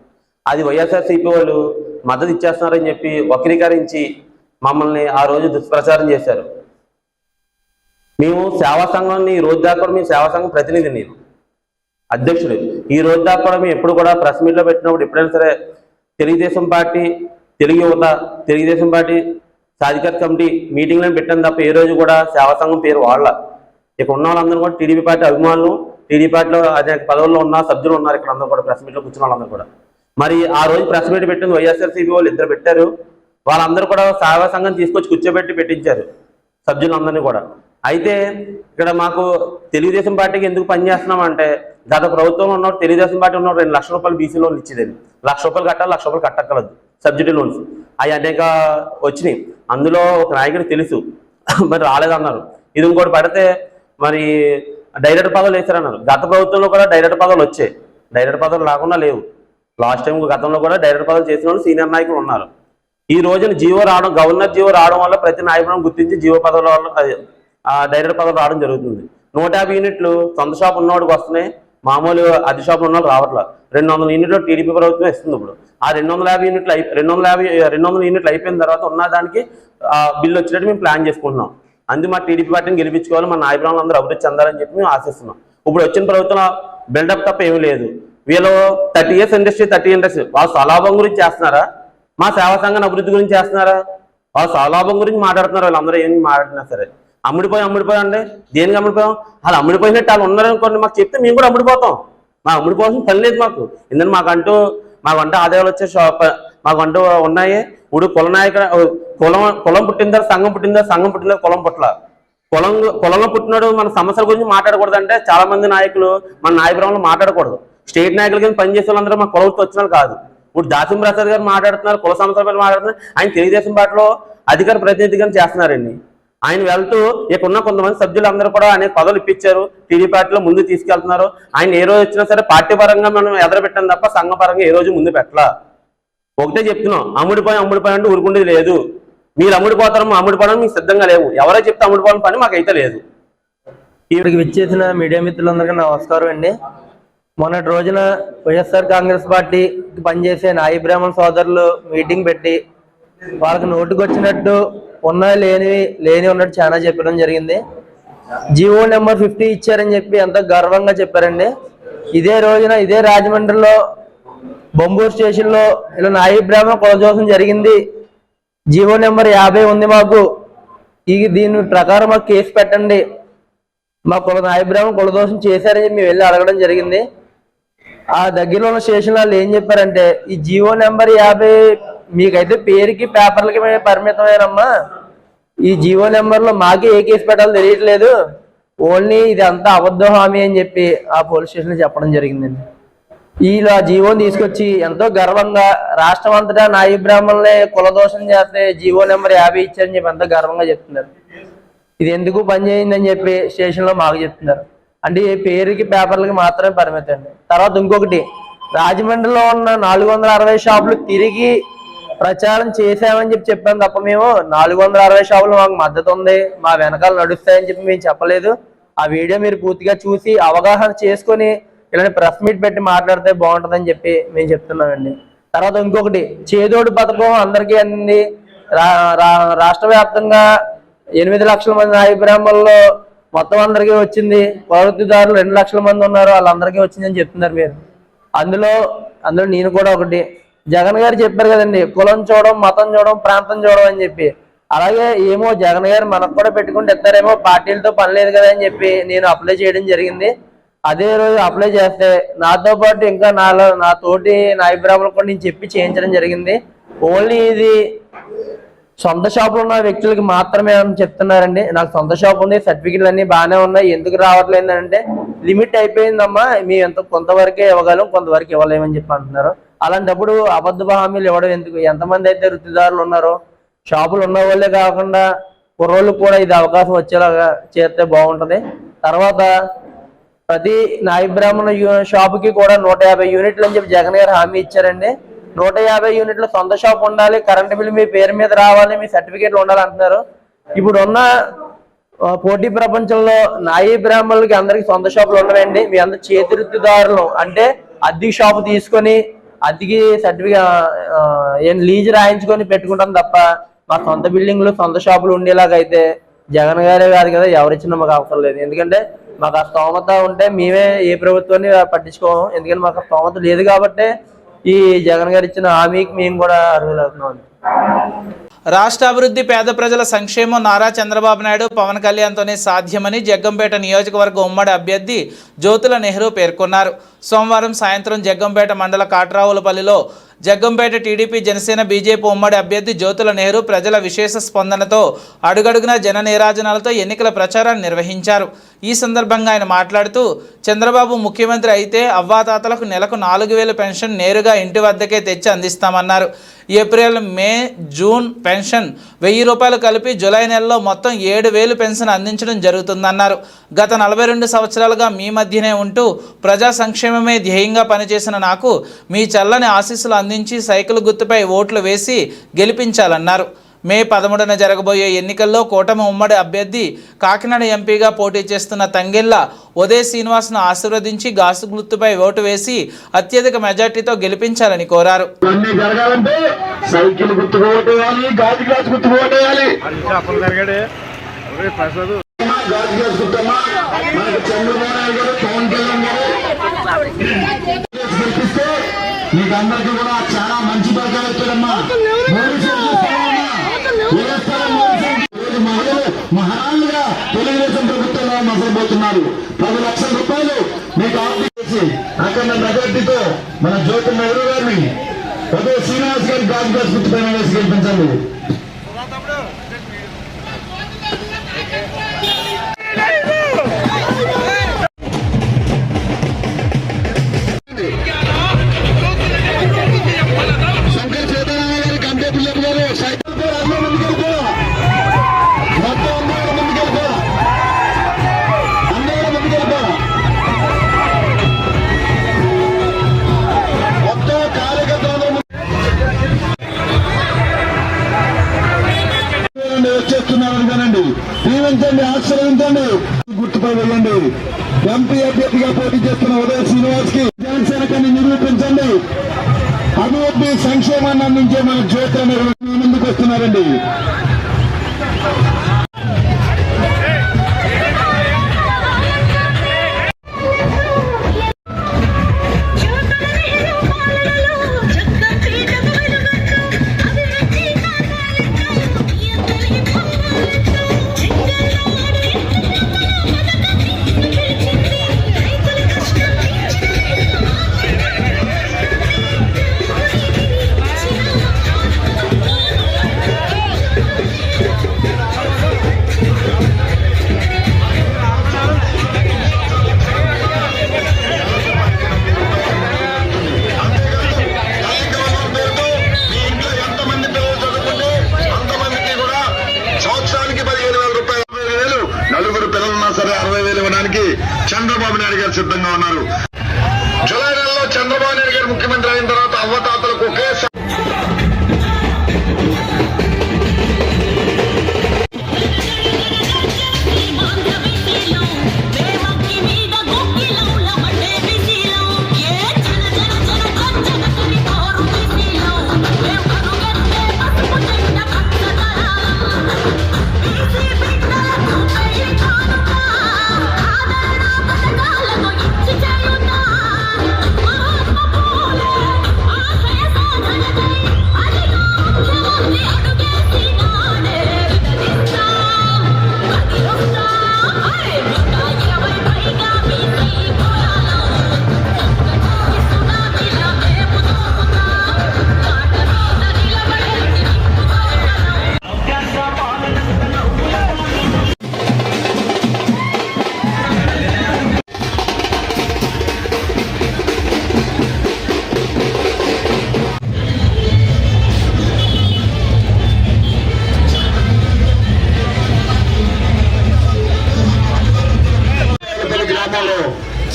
[SPEAKER 10] అది వైఎస్ఆర్సీపీ వాళ్ళు మద్దతు ఇచ్చేస్తున్నారని చెప్పి వక్రీకరించి మమ్మల్ని ఆ రోజు దుష్ప్రచారం చేశారు. మేము సేవా సంఘాన్ని ఈ రోజు దాకా మేము సేవా సంఘం ప్రతినిధి, నేను అధ్యక్షుడు. ఈ రోజు దాకా కూడా మేము ఎప్పుడు కూడా ప్రెస్ మీట్లో పెట్టినప్పుడు ఎప్పుడైనా సరే తెలుగుదేశం పార్టీ, తెలుగు యువత, తెలుగుదేశం పార్టీ సాధికార కమిటీ మీటింగ్లను పెట్టాను తప్ప ఏ రోజు కూడా సేవా సంఘం పేరు వాళ్ళ. ఇక్కడ ఉన్న వాళ్ళందరూ కూడా టీడీపీ పార్టీ అభిమానులు, టీడీపీ పార్టీలో అనేక పదవుల్లో ఉన్న సభ్యులు ఉన్నారు. ఇక్కడ అందరూ కూడా ప్రెస్ మీట్లో కూర్చున్న వాళ్ళందరూ కూడా మరి ఆ రోజు ప్రెస్ మీట్ పెట్టింది వైఎస్ఆర్సీపీ వాళ్ళు ఇద్దరు పెట్టారు. వాళ్ళందరూ కూడా సేవా సంఘం తీసుకొచ్చి కూర్చోబెట్టి పెట్టించారు సభ్యులందరినీ కూడా. అయితే ఇక్కడ మాకు తెలుగుదేశం పార్టీకి ఎందుకు పనిచేస్తున్నాం అంటే, గత ప్రభుత్వంలో ఉన్న తెలుగుదేశం పార్టీ ఉన్న 2 లక్షల రూపాయలు బీసీ లోన్లు ఇచ్చేదండి. 1,00,000 రూపాయలు కట్టాలి, 1,00,000 రూపాయలు కట్టక్కర్లేదు సబ్సిడీ లోన్స్. అవి అనేక వచ్చినాయి. అందులో ఒక నాయకుడికి తెలుసు మరి రాలేదన్నారు. ఇది ఇంకోటి పడితే మరి డైరెక్టర్ పదవులు వేశారన్నారు. గత ప్రభుత్వంలో కూడా డైరెక్టర్ పదవులు వచ్చాయి, డైరెక్టర్ పదవులు రాకుండా లేవు. లాస్ట్ టైం గతంలో కూడా డైరెక్టర్ పదవులు చేసిన వాళ్ళు సీనియర్ నాయకులు ఉన్నారు. ఈ రోజున జీవో రావడం, గవర్నర్ జీవో రావడం వల్ల ప్రతి నాయకులను గుర్తించి జీవో పదవుల వల్ల డైరెక్టర్ పదవులు రావడం జరుగుతుంది. 150 యూనిట్లు సొంత షాప్ ఉన్నవాడికి వస్తున్నాయి, మామూలు అతి షాపులు ఉన్న వాళ్ళు రావట్లేదు. 200 యూనిట్లు టీడీపీ ప్రభుత్వం ఇస్తుంది. ఇప్పుడు ఆ 200 యూనిట్లు అయిపోయిన తర్వాత ఉన్న దానికి బిల్లు వచ్చినట్టు మేము ప్లాన్ చేసుకుంటున్నాం. అందుకే మా టీడీపీ పార్టీని గెలిపించుకోవాలి, మా నాయకులను అందరూ అభివృద్ధి చెందాలని చెప్పి మేము ఆశిస్తున్నాం. ఇప్పుడు వచ్చిన ప్రభుత్వం బిల్డప్ తప్ప ఏమీ లేదు. వీళ్ళు 30 years ఇండస్ట్రీ వాళ్ళు స్వలాభం గురించి చేస్తున్నారా, మా సేవా సంఘాన్ని అభివృద్ధి గురించి చేస్తున్నారా? వాళ్ళు స్వలాభం గురించి మాట్లాడుతున్నారు. వీళ్ళందరూ ఏం మాట్లాడినా సరే అమ్ముడిపోయి అండి. దేనికి అమ్ముడిపోయాం? వాళ్ళు అమ్ముడిపోయినట్టు వాళ్ళు ఉన్నారనుకోండి, మాకు చెప్తే మేము కూడా అమ్ముడిపోతాం. మా అమ్ముడిపోవాల్సిన పని లేదు మాకు. ఎందుకంటే మాకంటూ ఆదాయాలు వచ్చే మాకంటూ ఉన్నాయి. ఇప్పుడు కులం పుట్టిందా సంఘం పుట్టిందా, సంఘం పుట్టిందా కులం పుట్ల. కులంలో పుట్టినాడు మన సమస్యల గురించి మాట్లాడకూడదు అంటే చాలా మంది నాయకులు మన నాయకురాలు మాట్లాడకూడదు. స్టేట్ నాయకుల కింద పనిచేసే వాళ్ళందరూ మా కులంతో వచ్చిన కాదు. ఇప్పుడు దాసిం ప్రసాద్ గారు మాట్లాడుతున్నారు, కుల సమస్యల మీద మాట్లాడుతున్నారు. ఆయన తెలుగుదేశం పార్టీలో అధికార ప్రతినిధిగా చేస్తున్నారండి. ఆయన వెళ్తూ ఇక్కడున్న కొంతమంది సభ్యులందరూ కూడా అనేక పదవులు ఇప్పించారు, టీడీ పార్టీలో ముందు తీసుకెళ్తున్నారు. ఆయన ఏ రోజు వచ్చినా సరే పార్టీ పరంగా మనం ఎదరబెట్టాం తప్ప సంఘ పరంగా ఏ రోజు ముందు పెట్టలా. ఒకటే చెప్తున్నాం, అమ్ముడిపోయి అంటే ఊరుకుండేది లేదు. మీరు అమ్ముడిపోతారు, అమ్ముడిపోవడం మీకు సిద్ధంగా లేవు. ఎవరో చెప్తే అమ్ముడిపోవడం పని మాకైతే లేదు.
[SPEAKER 4] ఇక్కడికి విచ్చేసిన మీడియా మిత్రులందరికీ నమస్కారం అండి. మొన్నటి రోజున వైఎస్ఆర్ కాంగ్రెస్ పార్టీకి పనిచేసే నాయి బ్రాహ్మణ సోదరులు మీటింగ్ పెట్టి వాళ్ళకి నోటుకు వచ్చినట్టు ఉన్నాయి లేని ఉన్నట్టు చాలా చెప్పడం జరిగింది. జీవో నెంబర్ 50 ఇచ్చారని చెప్పి ఎంతో గర్వంగా చెప్పారండి. ఇదే రోజున ఇదే రాజమండ్రిలో బొంబూరు స్టేషన్లో ఇలా నాయి బ్రాహ్మణ కులదోషం జరిగింది, జీవో నెంబర్ 50 ఉంది మాకు, దీని ప్రకారం మాకు కేసు పెట్టండి, మా నాయి బ్రాహ్మణ కులదోషం చేశారని మేము వెళ్ళి అడగడం జరిగింది. ఆ దగ్గరలో ఉన్న స్టేషన్ వాళ్ళు ఏం చెప్పారంటే, ఈ జీవో నెంబర్ 50 మీకైతే పేరుకి పేపర్లకి పరిమితమేనమ్మా, ఈ జీవో నెంబర్లో మాకే ఏ కేసు పెట్టాలో తెలియట్లేదు, ఓన్లీ ఇది అంతా అబద్ధ హామీ అని చెప్పి ఆ పోలీస్ స్టేషన్లో చెప్పడం జరిగిందండి. వీళ్ళు ఆ జీవోని తీసుకొచ్చి ఎంతో గర్వంగా రాష్ట్రం అంతటా నాయి బ్రాహ్మణులే కులదోషం చేస్తే జీవో నెంబర్ 50 ఇచ్చారని చెప్పి ఎంతో గర్వంగా చెప్తున్నారు. ఇది ఎందుకు పనిచేయిందని చెప్పి స్టేషన్లో మాకు చెప్తున్నారు. అంటే ఈ పేరుకి పేపర్లకి మాత్రమే పరిమితండి. తర్వాత ఇంకొకటి, రాజమండ్రిలో ఉన్న 460 షాపులు తిరిగి ప్రచారం చేసామని చెప్పాం తప్ప మేము 460 షాపులు మాకు మద్దతు ఉంది, మా వెనకాల నడుస్తాయని చెప్పి మేము చెప్పలేదు. ఆ వీడియో మీరు పూర్తిగా చూసి అవగాహన చేసుకొని ఇలాంటి ప్రెస్ మీట్ పెట్టి మాట్లాడితే బాగుంటుందని చెప్పి మేము చెప్తున్నామండి. తర్వాత ఇంకొకటి, చేదోడు పథకం అందరికీ అందింది. రాష్ట్ర వ్యాప్తంగా 8 లక్షల మంది నాయి బ్రాహ్మణుల్లో మొత్తం అందరికీ వచ్చింది. పౌరత్వదారులు 2 లక్షల మంది ఉన్నారు, వాళ్ళందరికీ వచ్చిందని చెప్తున్నారు మీరు. అందులో నేను కూడా ఒకటి, జగన్ గారు చెప్పారు కదండి, కులం చూడడం, మతం చూడడం, ప్రాంతం చూడడం అని చెప్పి. అలాగే ఏమో జగన్ గారు మనకు కూడా పెట్టుకుంటే ఇస్తారేమో, పార్టీలతో పని లేదు కదా అని చెప్పి నేను అప్లై చేయడం జరిగింది. అదే రోజు అప్లై చేస్తే నాతో పాటు ఇంకా నా తోటి నాయి బ్రాహ్మణులు కూడా నేను చెప్పి చేయించడం జరిగింది. ఓన్లీ ఇది సొంత షాపులు ఉన్న వ్యక్తులకి మాత్రమే అని చెప్తున్నారండి. నాకు సొంత షాప్ ఉంది, సర్టిఫికెట్లు అన్ని బాగానే ఉన్నాయి, ఎందుకు రావట్లేదు అంటే లిమిట్ అయిపోయిందమ్మా, మేము కొంతవరకే ఇవ్వగలం, కొంతవరకు ఇవ్వలేమని చెప్పి అంటున్నారు. అలాంటప్పుడు అబద్ధ హామీలు ఇవ్వడం ఎందుకు? ఎంతమంది అయితే వృత్తిదారులు ఉన్నారో, షాపులు ఉన్న వాళ్ళే కాకుండా కుర్రోళ్ళు కూడా ఇది అవకాశం వచ్చేలాగా చేస్తే బాగుంటుంది. తర్వాత ప్రతి నాయి బ్రాహ్మణ షాపుకి కూడా 150 యూనిట్లు అని చెప్పి జగన్ గారు హామీ ఇచ్చారండి. 150 యూనిట్ల సొంత షాప్ ఉండాలి, కరెంటు బిల్లు మీ పేరు మీద రావాలి, మీ సర్టిఫికేట్లు ఉండాలంటున్నారు. ఇప్పుడు ఉన్న పోటీ ప్రపంచంలో నాయి బ్రాహ్మణులకి అందరికి సొంత షాపులు ఉండవండి. మీ అందరు చేతి వృత్తిదారులు, అంటే అద్దె షాపు తీసుకొని అద్దెకి సర్టిఫికేట్ లీజు రాయించుకొని పెట్టుకుంటాం తప్ప మా సొంత బిల్డింగ్లు సొంత షాపులు ఉండేలాగా అయితే జగన్ గారే కాదు కదా, ఎవరిచ్చినా మాకు అవసరం లేదు. ఎందుకంటే మాకు ఆ స్తోమత ఉంటే మేమే ఏ ప్రభుత్వాన్ని పట్టించుకోము. ఎందుకంటే మాకు ఆ స్తోమత లేదు కాబట్టి ఈ జగన్ గారు ఇచ్చిన హామీకి మేము కూడా అర్హులవుతున్నాం.
[SPEAKER 1] రాష్ట్ర అభివృద్ధి పేద ప్రజల సంక్షేమం నారా చంద్రబాబు నాయుడు పవన్ కళ్యాణ్తోనే సాధ్యమని జగ్గంపేట నియోజకవర్గ ఉమ్మడి అభ్యర్థి జ్యోతుల నెహ్రూ పేర్కొన్నారు. సోమవారం సాయంత్రం జగ్గంపేట మండల కాట్రావులపల్లిలో జగ్గంపేట టీడీపీ జనసేన బీజేపీ ఉమ్మడి అభ్యర్థి జ్యోతుల నెహ్రూ ప్రజల విశేష స్పందనతో అడుగడుగున జన నీరాజనాలతో ఎన్నికల ప్రచారాన్ని నిర్వహించారు. ఈ సందర్భంగా ఆయన మాట్లాడుతూ చంద్రబాబు ముఖ్యమంత్రి అయితే అవ్వాతాతలకు నెలకు 4,000 పెన్షన్ నేరుగా ఇంటి వద్దకే తెచ్చి అందిస్తామన్నారు. ఏప్రిల్, మే, జూన్ పెన్షన్ 1,000 రూపాయలు కలిపి జూలై నెలలో మొత్తం 7,000 పెన్షన్ అందించడం జరుగుతుందన్నారు. గత 42 సంవత్సరాలుగా మీ మధ్యనే ఉంటూ ప్రజా సంక్షేమమే ధ్యేయంగా పనిచేసిన నాకు మీ చల్లని ఆశీస్సులు అందించి సైకిల్ గుర్తుపై ఓట్లు వేసి గెలిపించాలన్నారు. మే 13న జరగబోయే ఎన్నికల్లో కూటమి ఉమ్మడి అభ్యర్థి కాకినాడ ఎంపీగా పోటీ చేస్తున్న తంగెళ్ల ఉదయ్ శ్రీనివాస్ను ఆశీర్వదించి గాసు గుర్తుపై ఓటు వేసి అత్యధిక మెజార్టీతో గెలిపించాలని కోరారు.
[SPEAKER 11] మీకందరికీ కూడా చాలా మంచి భాగ్యాలు వచ్చారమ్మా. మహారాజుగా తెలుగుదేశం ప్రభుత్వంలో మసలబోతున్నారు. 10 లక్షల రూపాయలు మీకు ఆఫీసి అక్కడ మెజార్టీతో మన జ్యోతి నెహ్రూ గారిని ఉదయ్ శ్రీనివాస్ గారి గాజు గుర్తుపైన వేసి గెలిపించండి. దీవించండి, ఆశీర్వదించండి, గుర్తుపై వెళ్ళండి. ఎంపీ అభ్యర్థిగా పోటీ చేస్తున్న ఉదయ్ శ్రీనివాస్ కి జనసేన కన్నా నిరూపించండి. అభివృద్ధి సంక్షేమాన్ని అందించే మన జ్యోతి ముందుకు వస్తున్నారండి. చంద్రబాబు నాయుడు గారు సిద్ధంగా ఉన్నారు. జూలై నెలలో చంద్రబాబు నాయుడు గారు ముఖ్యమంత్రి అయిన తర్వాత అవ్వతాతలకు ఒకేసారి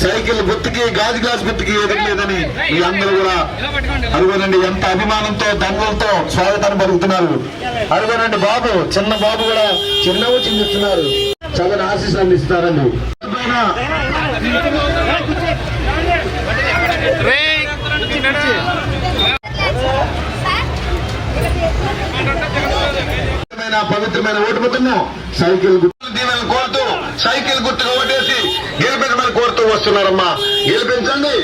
[SPEAKER 11] సైకిల్ గుర్తుకి గాజు గ్లాస్ గుర్తుకి ఎదగలేదని మీరందరూ కూడా అడుగునండి. ఎంత అభిమానంతో దండలతో స్వాగతాన్ని పలుకుతున్నారు. అడుగునండి బాబు, చిన్న బాబు కూడా చిన్నవు చిందిస్తున్నారు. చదువుని ఆశీస్సులు అందిస్తారండి. పవిత్రమైన ఓటు ముద్రను సైకిల్ గుర్తు దీవెనలు కోరుతూ సైకిల్ గుర్తుగా ఓటేసి గెలిపించమని కోరుతూ వస్తున్నారమ్మా. గెలిపించండి.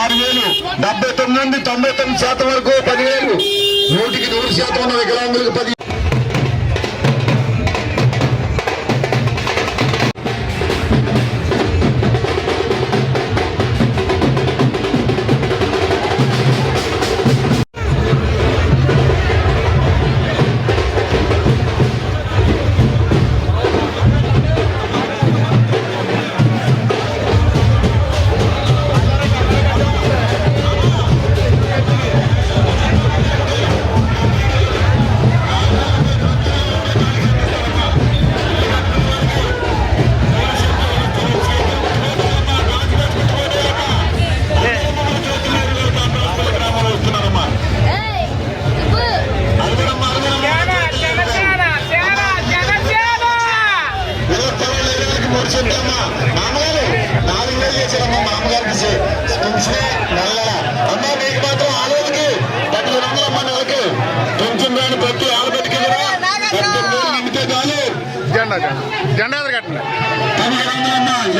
[SPEAKER 11] 6,000, 79 నుండి 99% వరకు 10,000, 100% ఉన్న వికలాంగులకు 10.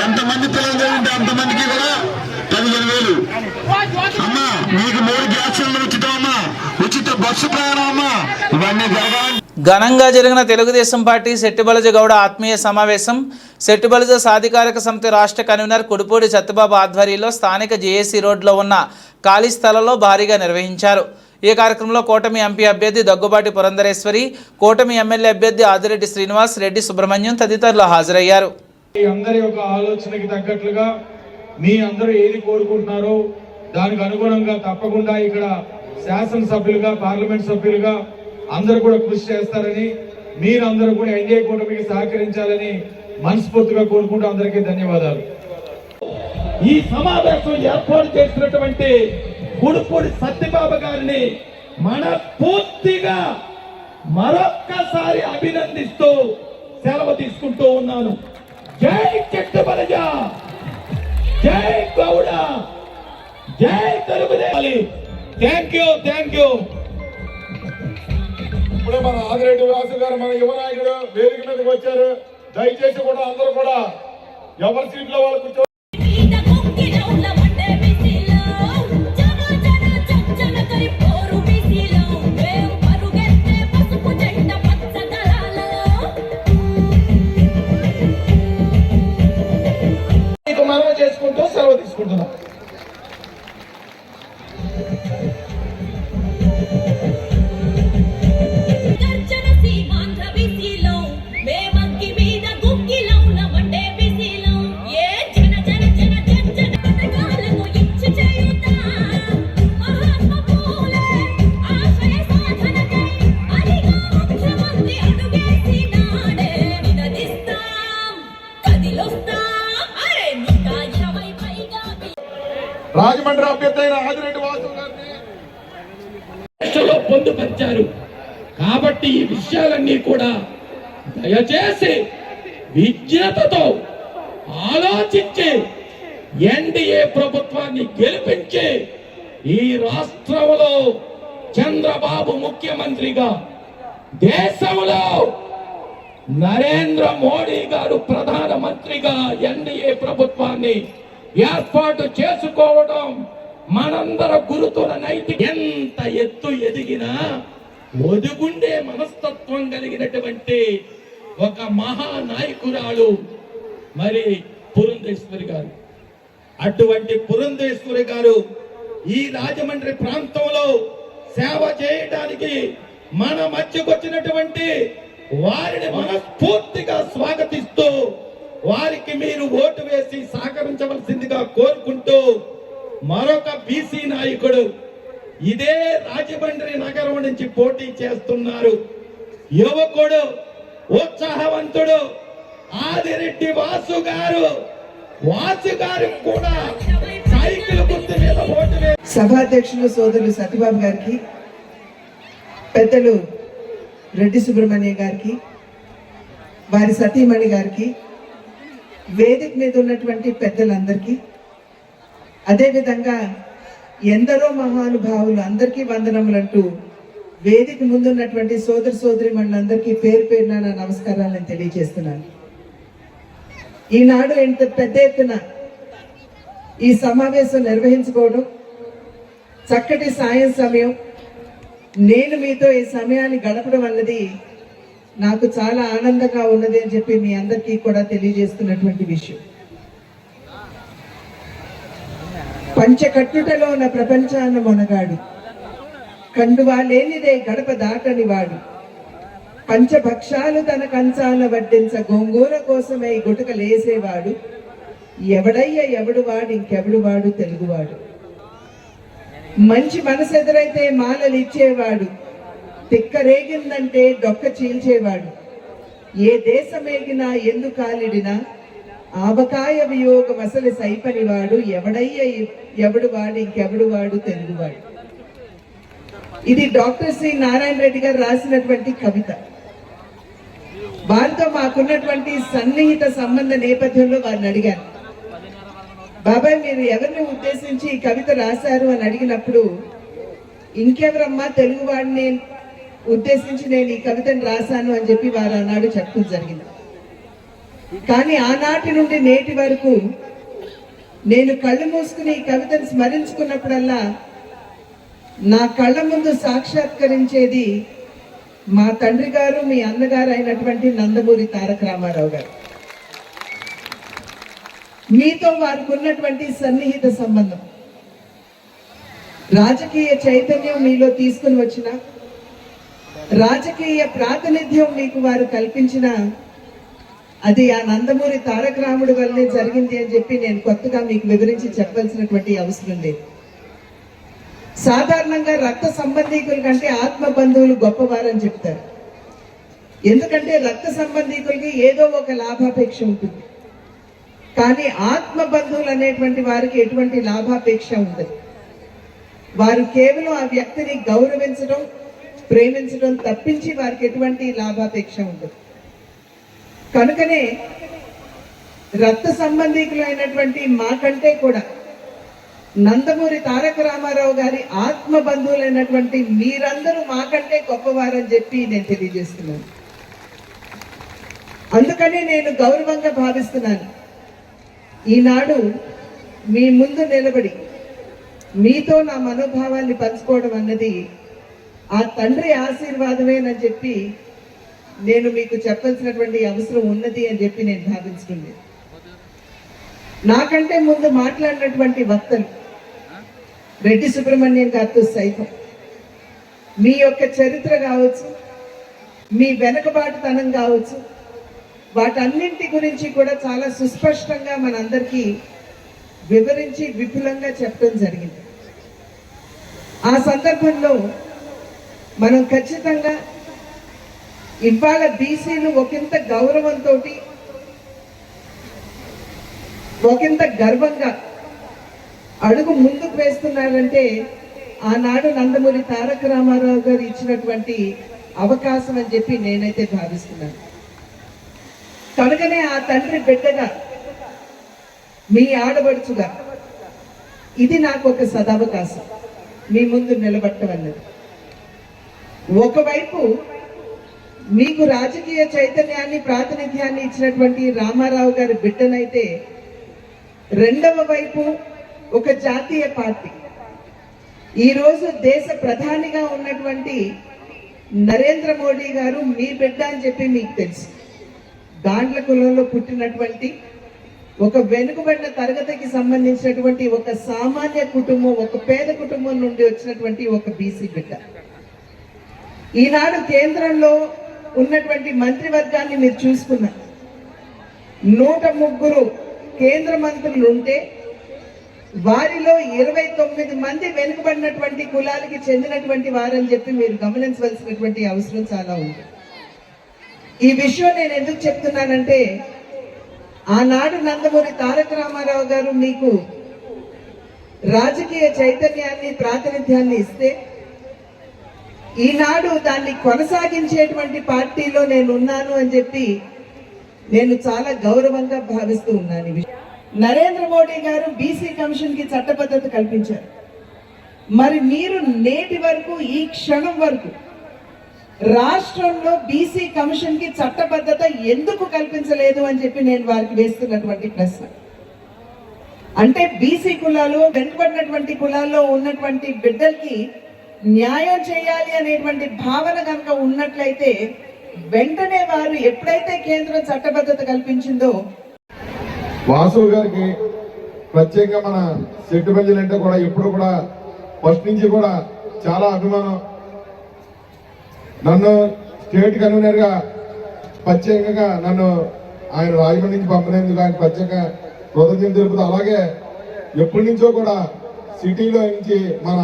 [SPEAKER 11] ఎంతమంది పిల్లలు ఉంటే అంతమందికి కూడా 15,000. అమ్మా మీకు 3 గ్యాస్ సిలిండర్ ఉచితం అమ్మా, ఉచిత బస్సు ప్రయాణం అమ్మా, ఇవన్నీ జరగాలి.
[SPEAKER 1] ఘనంగా జరిగిన తెలుగుదేశం పార్టీ శెట్టిబలజ గౌడ ఆత్మీయ సమావేశం శెట్టిబలజ సాధికారక సమితి రాష్ట్ర కన్వీనర్ కుడుపూడి సత్యబాబు ఆధ్వర్యంలో స్థానిక జేఏసీ రోడ్లో ఉన్న ఖాళీ స్థలంలో భారీగా నిర్వహించారు. ఈ కార్యక్రమంలో కూటమి ఎంపీ అభ్యర్థి దగ్గుబాటి పురంధరేశ్వరి, కూటమి ఎమ్మెల్యే అభ్యర్థి ఆదిరెడ్డి శ్రీనివాస్ రెడ్డి, సుబ్రహ్మణ్యం తదితరులు హాజరయ్యారు.
[SPEAKER 12] అందరి యొక్క ఆలోచనకి తగ్గట్లుగా మీ అందరూ ఏది కోరుకుంటున్నారో దానికి అనుగుణంగా తప్పకుండా ఇక్కడ శాసనసభ్యులుగా, పార్లమెంట్ సభ్యులుగా అందరూ కూడా కృషి చేస్తారని, మీరందరూ కూడా ఎన్డీఏ కూటమికి సహకరించాలని మనస్ఫూర్తిగా కోరుకుంటూ అందరికీ ధన్యవాదాలు.
[SPEAKER 13] ఈ సమావేశం ఏర్పాటు చేసినటువంటి కుడుపూడి సత్యబాబు గారిని మనస్ఫూర్తిగా మరొక్కసారి అభినందిస్తూ సెలవు తీసుకుంటూ ఉన్నాను. జై చెట్టుబలజ, జై గౌడ, జై తెలుగుదేశం. Thank you.
[SPEAKER 5] ఇప్పుడే మన ఆదిరెడ్డి వాసు గారు, మన యువ నాయకుడు వేదిక మీదకి వచ్చారు. దయచేసి కూడా అందరూ కూడా ఎవరి సీట్లో వాళ్ళు కూర్చో. మనవి చేసుకుంటూ సెలవు తీసుకుంటున్నాం. రాజమండ్రి అభ్యర్థి అయిన ఆదిరెడ్డి వాసు గారిని
[SPEAKER 13] పొందుపరిచారు. కాబట్టి ఈ విషయాలన్నీ కూడా దయచేసి విజ్ఞతతో ఆలోచించి ఎన్డీఏ ప్రభుత్వాన్ని గెలిపించి ఈ రాష్ట్రంలో చంద్రబాబు ముఖ్యమంత్రిగా, దేశంలో నరేంద్ర మోడీ గారు ప్రధానమంత్రిగా ఎన్డీఏ ప్రభుత్వాన్ని ఏర్పాటు చేసుకోవడం మనందర గురుతుల నైతిక. ఎంత ఎత్తు ఎదిగినా ఒదుగుండే మనస్తత్వం కలిగినటువంటి ఒక మహానాయకురాలు మరి పురంధేశ్వరి గారు. అటువంటి పురంధేశ్వరి గారు ఈ రాజమండ్రి ప్రాంతంలో సేవ చేయడానికి మన మధ్యకొచ్చినటువంటి వారిని మనస్ఫూర్తిగా స్వాగతిస్తూ వారికి మీరు ఓటు వేసి సహకరించవలసిందిగా కోరుకుంటూ, మరొక బీసీ నాయకుడు ఇదే రాజమండ్రి నగరం నుంచి పోటీ చేస్తున్నారు. యువకుడు, ఉత్సాహవంతుడు ఆదిరెడ్డి వాసు గారు కూడా సైకిల్ గుర్తు మీద ఓటు వేసి.
[SPEAKER 14] సభాధ్యక్షులు సోదరులు సత్యబాబు గారికి, పెద్దలు రెడ్డి సుబ్రహ్మణ్యం గారికి, వారి సతీమణి గారికి, వేదిక మీద ఉన్నటువంటి పెద్దలందరికీ, అదేవిధంగా ఎందరో మహానుభావులు అందరికీ వందనములంటూ వేదిక ముందున్నటువంటి సోదర సోదరిమణులందరికీ పేరు పేరున నా నమస్కారాలను తెలియజేస్తున్నాను. ఈనాడు ఎంత పెద్ద ఎత్తున ఈ సమావేశం నిర్వహించుకోవడం, చక్కటి సాయం సమయం, నేను మీతో ఈ సమయాన్ని గడపడం అన్నది నాకు చాలా ఆనందంగా ఉన్నది అని చెప్పి మీ అందరికీ కూడా తెలియజేస్తున్నటువంటి విషయం. పంచకట్టుటలో ఉన్న ప్రపంచాన్న మొనగాడు, కండువా లేనిదే గడప దాటని వాడు, పంచభక్షాలు తన కంచాన వడ్డించ గోంగూర కోసమై గుటక లేసేవాడు, ఎవడయ్య ఎవడు వాడు ఇంకెవడు వాడు తెలుగువాడు. మంచి మనసు ఎదురైతే మాలలు ఇచ్చేవాడు, తిక్కరేగిందంటే డొక్క చీల్చేవాడు, ఏ దేశమేగినా ఎందు కాలిడినా ఆవకాయ వియోగం అసలు సైపనివాడు, ఎవడయ్య ఎవడు వాడు ఇంకెవడు వాడు తెలుగువాడు. ఇది డాక్టర్ శ్రీ నారాయణ రెడ్డి గారు రాసినటువంటి కవిత. వారితో మాకున్నటువంటి సన్నిహిత సంబంధ నేపథ్యంలో వారిని అడిగాను, బాబాయ్ మీరు ఎవరిని ఉద్దేశించి ఈ కవిత రాశారు అని అడిగినప్పుడు, ఇంకెవరమ్మా తెలుగువాడిని ఉద్దేశించి నేను ఈ కవితను రాశాను అని చెప్పి వారు ఆనాడు చెప్పడం జరిగింది. కానీ ఆనాటి నుండి నేటి వరకు నేను కళ్ళు మూసుకుని ఈ కవితను స్మరించుకున్నప్పుడల్లా నా కళ్ళ ముందు సాక్షాత్కరించేది మా తండ్రి గారు, మీ అన్నగారు అయినటువంటి నందమూరి తారక రామారావు గారు. మీతో వారికి ఉన్నటువంటి సన్నిహిత సంబంధం, రాజకీయ చైతన్యం మీలో తీసుకుని వచ్చిన, రాజకీయ ప్రాతినిధ్యం మీకు వారు కల్పించిన, అది ఆ నందమూరి తారక రాముడి వల్లే జరిగింది అని చెప్పి నేను కొత్తగా మీకు వివరించి చెప్పాల్సినటువంటి అవసరం లేదు. సాధారణంగా రక్త సంబంధీకుల కంటే ఆత్మ బంధువులు గొప్పవారని చెప్తారు. ఎందుకంటే రక్త సంబంధీకులకి ఏదో ఒక లాభాపేక్ష ఉంటుంది, కానీ ఆత్మ బంధువులు అనేటువంటి వారికి ఎటువంటి లాభాపేక్ష ఉండదు. వారు కేవలం ఆ వ్యక్తిని గౌరవించడం, ప్రేమించడం తప్పించి వారికి ఎటువంటి లాభాపేక్ష ఉండదు. కనుకనే రక్త సంబంధీకులైనటువంటి మాకంటే కూడా నందమూరి తారక రామారావు గారి ఆత్మ బంధువులైనటువంటి మీరందరూ మాకంటే గొప్పవారని చెప్పి నేను తెలియజేస్తున్నాను. అందుకని నేను గౌరవంగా భావిస్తున్నాను, ఈనాడు మీ ముందు నిలబడి మీతో నా మనోభావాన్ని పంచుకోవడం అన్నది ఆ తండ్రి ఆశీర్వాదమేనని చెప్పి నేను మీకు చెప్పాల్సినటువంటి అవసరం ఉన్నది అని చెప్పి నేను భావించుకుంది. నాకంటే ముందు మాట్లాడినటువంటి వక్తలు రెడ్డి సుబ్రహ్మణ్యం గారితో సైతం మీ యొక్క చరిత్ర కావచ్చు, మీ వెనకబాటుతనం కావచ్చు, వాటన్నింటి గురించి కూడా చాలా సుస్పష్టంగా మనందరికీ వివరించి విపులంగా చెప్పడం జరిగింది. ఆ సందర్భంలో మనం ఖచ్చితంగా ఇవాళ బీసీలు ఒకంత గౌరవంతో, ఒకంత గర్వంగా అడుగు ముందుకు వేస్తున్నారంటే ఆనాడు నందమూరి తారక రామారావు గారు ఇచ్చినటువంటి అవకాశం అని చెప్పి నేనైతే భావిస్తున్నాను. కనుకనే ఆ తండ్రి బిడ్డగా, మీ ఆడబడుచుగా ఇది నాకు ఒక సదవకాశం మీ ముందు నిలబట్టం అన్నది. ఒకవైపు మీకు రాజకీయ చైతన్యాన్ని, ప్రాతినిధ్యాన్ని ఇచ్చినటువంటి రామారావు గారి బిడ్డనైతే, రెండవ వైపు ఒక జాతీయ పార్టీ, ఈరోజు దేశ ప్రధానిగా ఉన్నటువంటి నరేంద్ర మోడీ గారు మీ బిడ్డ అని చెప్పి మీకు తెలుసు. గాండ్ల కులంలో పుట్టినటువంటి ఒక వెనుకబడిన తరగతికి సంబంధించినటువంటి ఒక సామాన్య కుటుంబం, ఒక పేద కుటుంబం నుండి వచ్చినటువంటి ఒక బీసీ బిడ్డ. ఈనాడు కేంద్రంలో ఉన్నటువంటి మంత్రివర్గాన్ని మీరు చూసుకున్నారు. 103 కేంద్ర మంత్రులు ఉంటే వారిలో 29 మంది వెనుకబడినటువంటి కులాలకి చెందినటువంటి వారని చెప్పి మీరు గమనించవలసినటువంటి అవసరం చాలా ఉంది. ఈ విషయం నేను ఎందుకు చెప్తున్నానంటే, ఆనాడు నందమూరి తారక రామారావు గారు మీకు రాజకీయ చైతన్యాన్ని, ప్రాతినిధ్యాన్ని ఇస్తే, ఈనాడు దాన్ని కొనసాగించేటువంటి పార్టీలో నేను ఉన్నాను అని చెప్పి నేను చాలా గౌరవంగా భావిస్తూ ఉన్నాను. నరేంద్ర మోడీ గారు బీసీ కమిషన్ కి చట్టబద్ధత కల్పించారు. మరి మీరు నేటి వరకు, ఈ క్షణం వరకు రాష్ట్రంలో బీసీ కమిషన్ కి చట్టబద్ధత ఎందుకు కల్పించలేదు అని చెప్పి నేను వారికి వేస్తున్నటువంటి ప్రశ్న. అంటే బీసీ కులాలు, వెనుకబడినటువంటి కులాల్లో ఉన్నటువంటి బిడ్డలకి న్యాయం చేయాలి అనేటువంటి భావన కనుక ఉన్నట్లయితే వెంటనే వారు ఎప్పుడైతే కేంద్రం చట్టబద్ధత కల్పించిందో,
[SPEAKER 5] వాసు గారికి ప్రత్యేకంగా మన సెట్టుబల్లి అంటే కూడా ఎప్పుడు కూడా ఫస్ట్ నుంచి కూడా చాలా అభిమానం. నన్ను స్టేట్ కన్వీనర్ గా ప్రత్యేకంగా నన్ను ఆయన రాజమండ్రి నుంచి పంపినందుకు ఆయన ప్రత్యేక కృతజ్ఞతలు తెలుపుతూ, అలాగే ఎప్పటి నుంచో కూడా సిటీలో నుంచి మన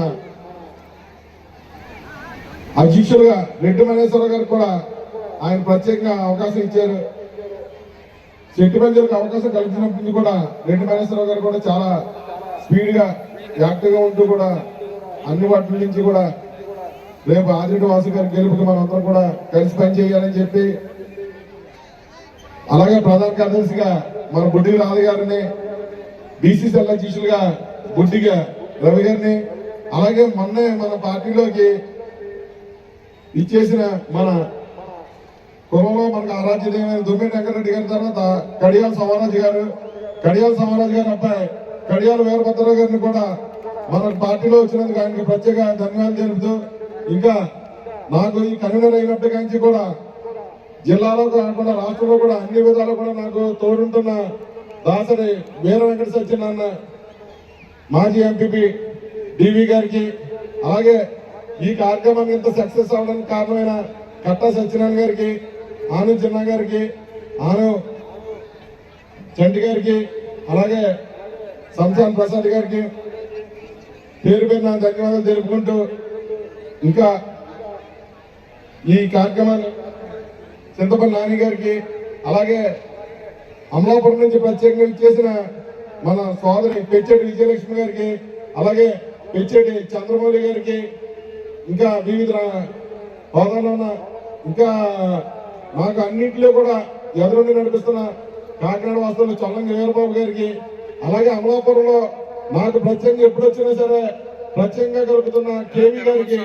[SPEAKER 5] అధ్యక్షులుగా రెడ్డి మహేశ్వరరావు గారు కూడా ఆయన ప్రత్యేకంగా అవకాశం ఇచ్చారు. సెట్టుబల్లికి అవకాశం కల్పించినప్పటి నుంచి కూడా రెడ్డి మహేశ్వరరావు గారు కూడా చాలా స్పీడ్ గా యాక్టివ్ గా ఉంటూ కూడా అన్ని వాటి నుంచి కూడా రేపు ఆదిరెడ్డి వాసు గారి గెలుపుకి మనందరం కూడా కలిసి పనిచేయాలని చెప్పి, అలాగే ప్రధాన కార్యదర్శిగా మన బుడ్డి రాధ గారిని, బీసీసీఎల్ అధ్యక్షులుగా బుడ్డిగా రవి గారిని, అలాగే మొన్నే మన పార్టీలోకి ఇచ్చేసిన మన కులంలో మనకు ఆరాధ్యమైన దుమ్మెటి వెంకటరెడ్డి గారి తర్వాత కడియాల సమారాజు గారు అబ్బాయి కడియాల వీరభద్రరావు గారిని కూడా మన పార్టీలో వచ్చినందుకు ఆయనకి ప్రత్యేక ధన్యవాదాలు తెలుపుతూ, ఇంకా నాకు ఈ కన్వీనర్ అయినప్పటి నుంచి కూడా జిల్లాలో కాకుండా రాష్ట్రంలో కూడా అన్ని విధాలు కూడా నాకు తోడుంటున్న దాసరి వీర వెంకట సత్యనారాయణ మాజీ ఎంపీపీ డివి గారికి, అలాగే ఈ కార్యక్రమాన్ని ఇంత సక్సెస్ అవడానికి కారణమైన కట్టా సత్యనారాయణ గారికి, ఆను చిన్న గారికి, ఆను చంటి గారికి, అలాగే సంసాన్ ప్రసాద్ గారికి పేరు పేరున ధన్యవాదాలు తెలుపుకుంటూ, ఇంకా ఈ కార్యక్రమాన్ని చింతపల్లి నాని గారికి, అలాగే అమలాపురం నుంచి ప్రత్యేకంగా చేసిన మన సోదరి పెచ్చేటి విజయలక్ష్మి గారికి, అలాగే పెచ్చేటి చంద్రమౌళి గారికి, ఇంకా వివిధ హోదాలో ఉన్న ఇంకా నాకు అన్నింటిలో కూడా ఎదురుండి నడిపిస్తున్న కాకినాడ వాస్తవులు చల్లంగి వీరబాబు గారికి, అలాగే అమలాపురంలో నాకు ప్రత్యేకంగా ఎప్పుడు వచ్చినా సరే ప్రత్యేకంగా కలుపుతున్న కేవీ గారికి,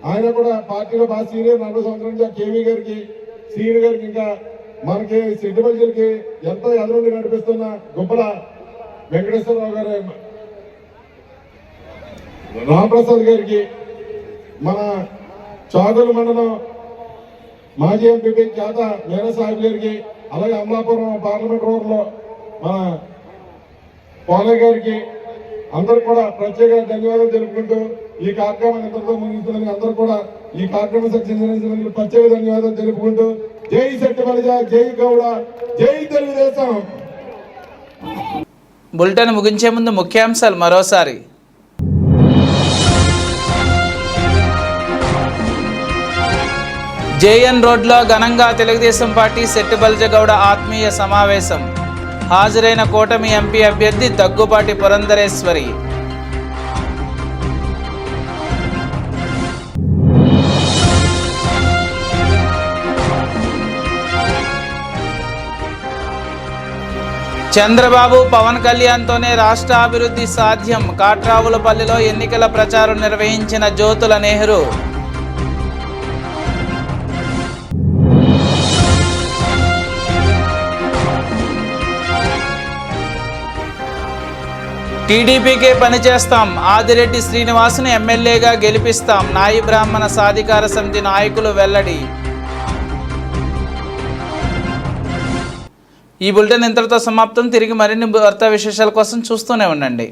[SPEAKER 5] ఆయన కూడా పార్టీలో బాగా సీనియర్ 40 సంవత్సరాల నుంచి కేవీ గారికి, సీనియర్ గారికి, ఇంకా మనకి సెట్టుబల్లికి ఎంతో ఎదురుండి నడిపిస్తున్న గుబ్బల వెంకటేశ్వరరావు గారు, రామప్రసాద్ గారికి, మన చాగోలు మండలం మాజీ ఎంపీ ఖ్యాత మీరా సాహిబ్ గారికి, అలాగే అమలాపురం పార్లమెంట్ రోడ్లో మన పోలయ్య గారికి అందరూ కూడా ప్రత్యేక ధన్యవాదాలు తెలుపుకుంటూ ఈ కార్యక్రమాన్ని ఎంతో ముగిస్తున్నందుకు అందరూ కూడా ఈ కార్యక్రమం సక్సెస్ ప్రత్యేక ధన్యవాదాలు తెలుపుకుంటూ, జై సెట్టుబల్లి, జై గౌడ, జై తెలుగుదేశం.
[SPEAKER 1] బులెటిన్ ముగించే ముందు ముఖ్యాంశాలు మరోసారి. జేఎన్ రోడ్లో ఘనంగా తెలుగుదేశం పార్టీ సెట్టుబల్లి గౌడ ఆత్మీయ సమావేశం. హాజరైన కూటమి ఎంపీ అభ్యర్థి దగ్గుబాటి పురంధరేశ్వరి. చంద్రబాబు పవన్ కళ్యాణ్తోనే రాష్ట్ర అభివృద్ధి సాధ్యం. కాట్రావులపల్లిలో ఎన్నికల ప్రచారం నిర్వహించిన జ్యోతుల నెహ్రూ. టీడీపీకే పనిచేస్తాం. ఆదిరెడ్డి శ్రీనివాసుని ఎమ్మెల్యేగా గెలిపిస్తాం. నాయి బ్రాహ్మణ సాధికార సమితి నాయకులు వెల్లడి. ఈ బులెటిన్ ఇంతటితో సమాప్తం. తిరిగి మరిన్ని వార్తా విశేషాల కోసం చూస్తూనే ఉండండి.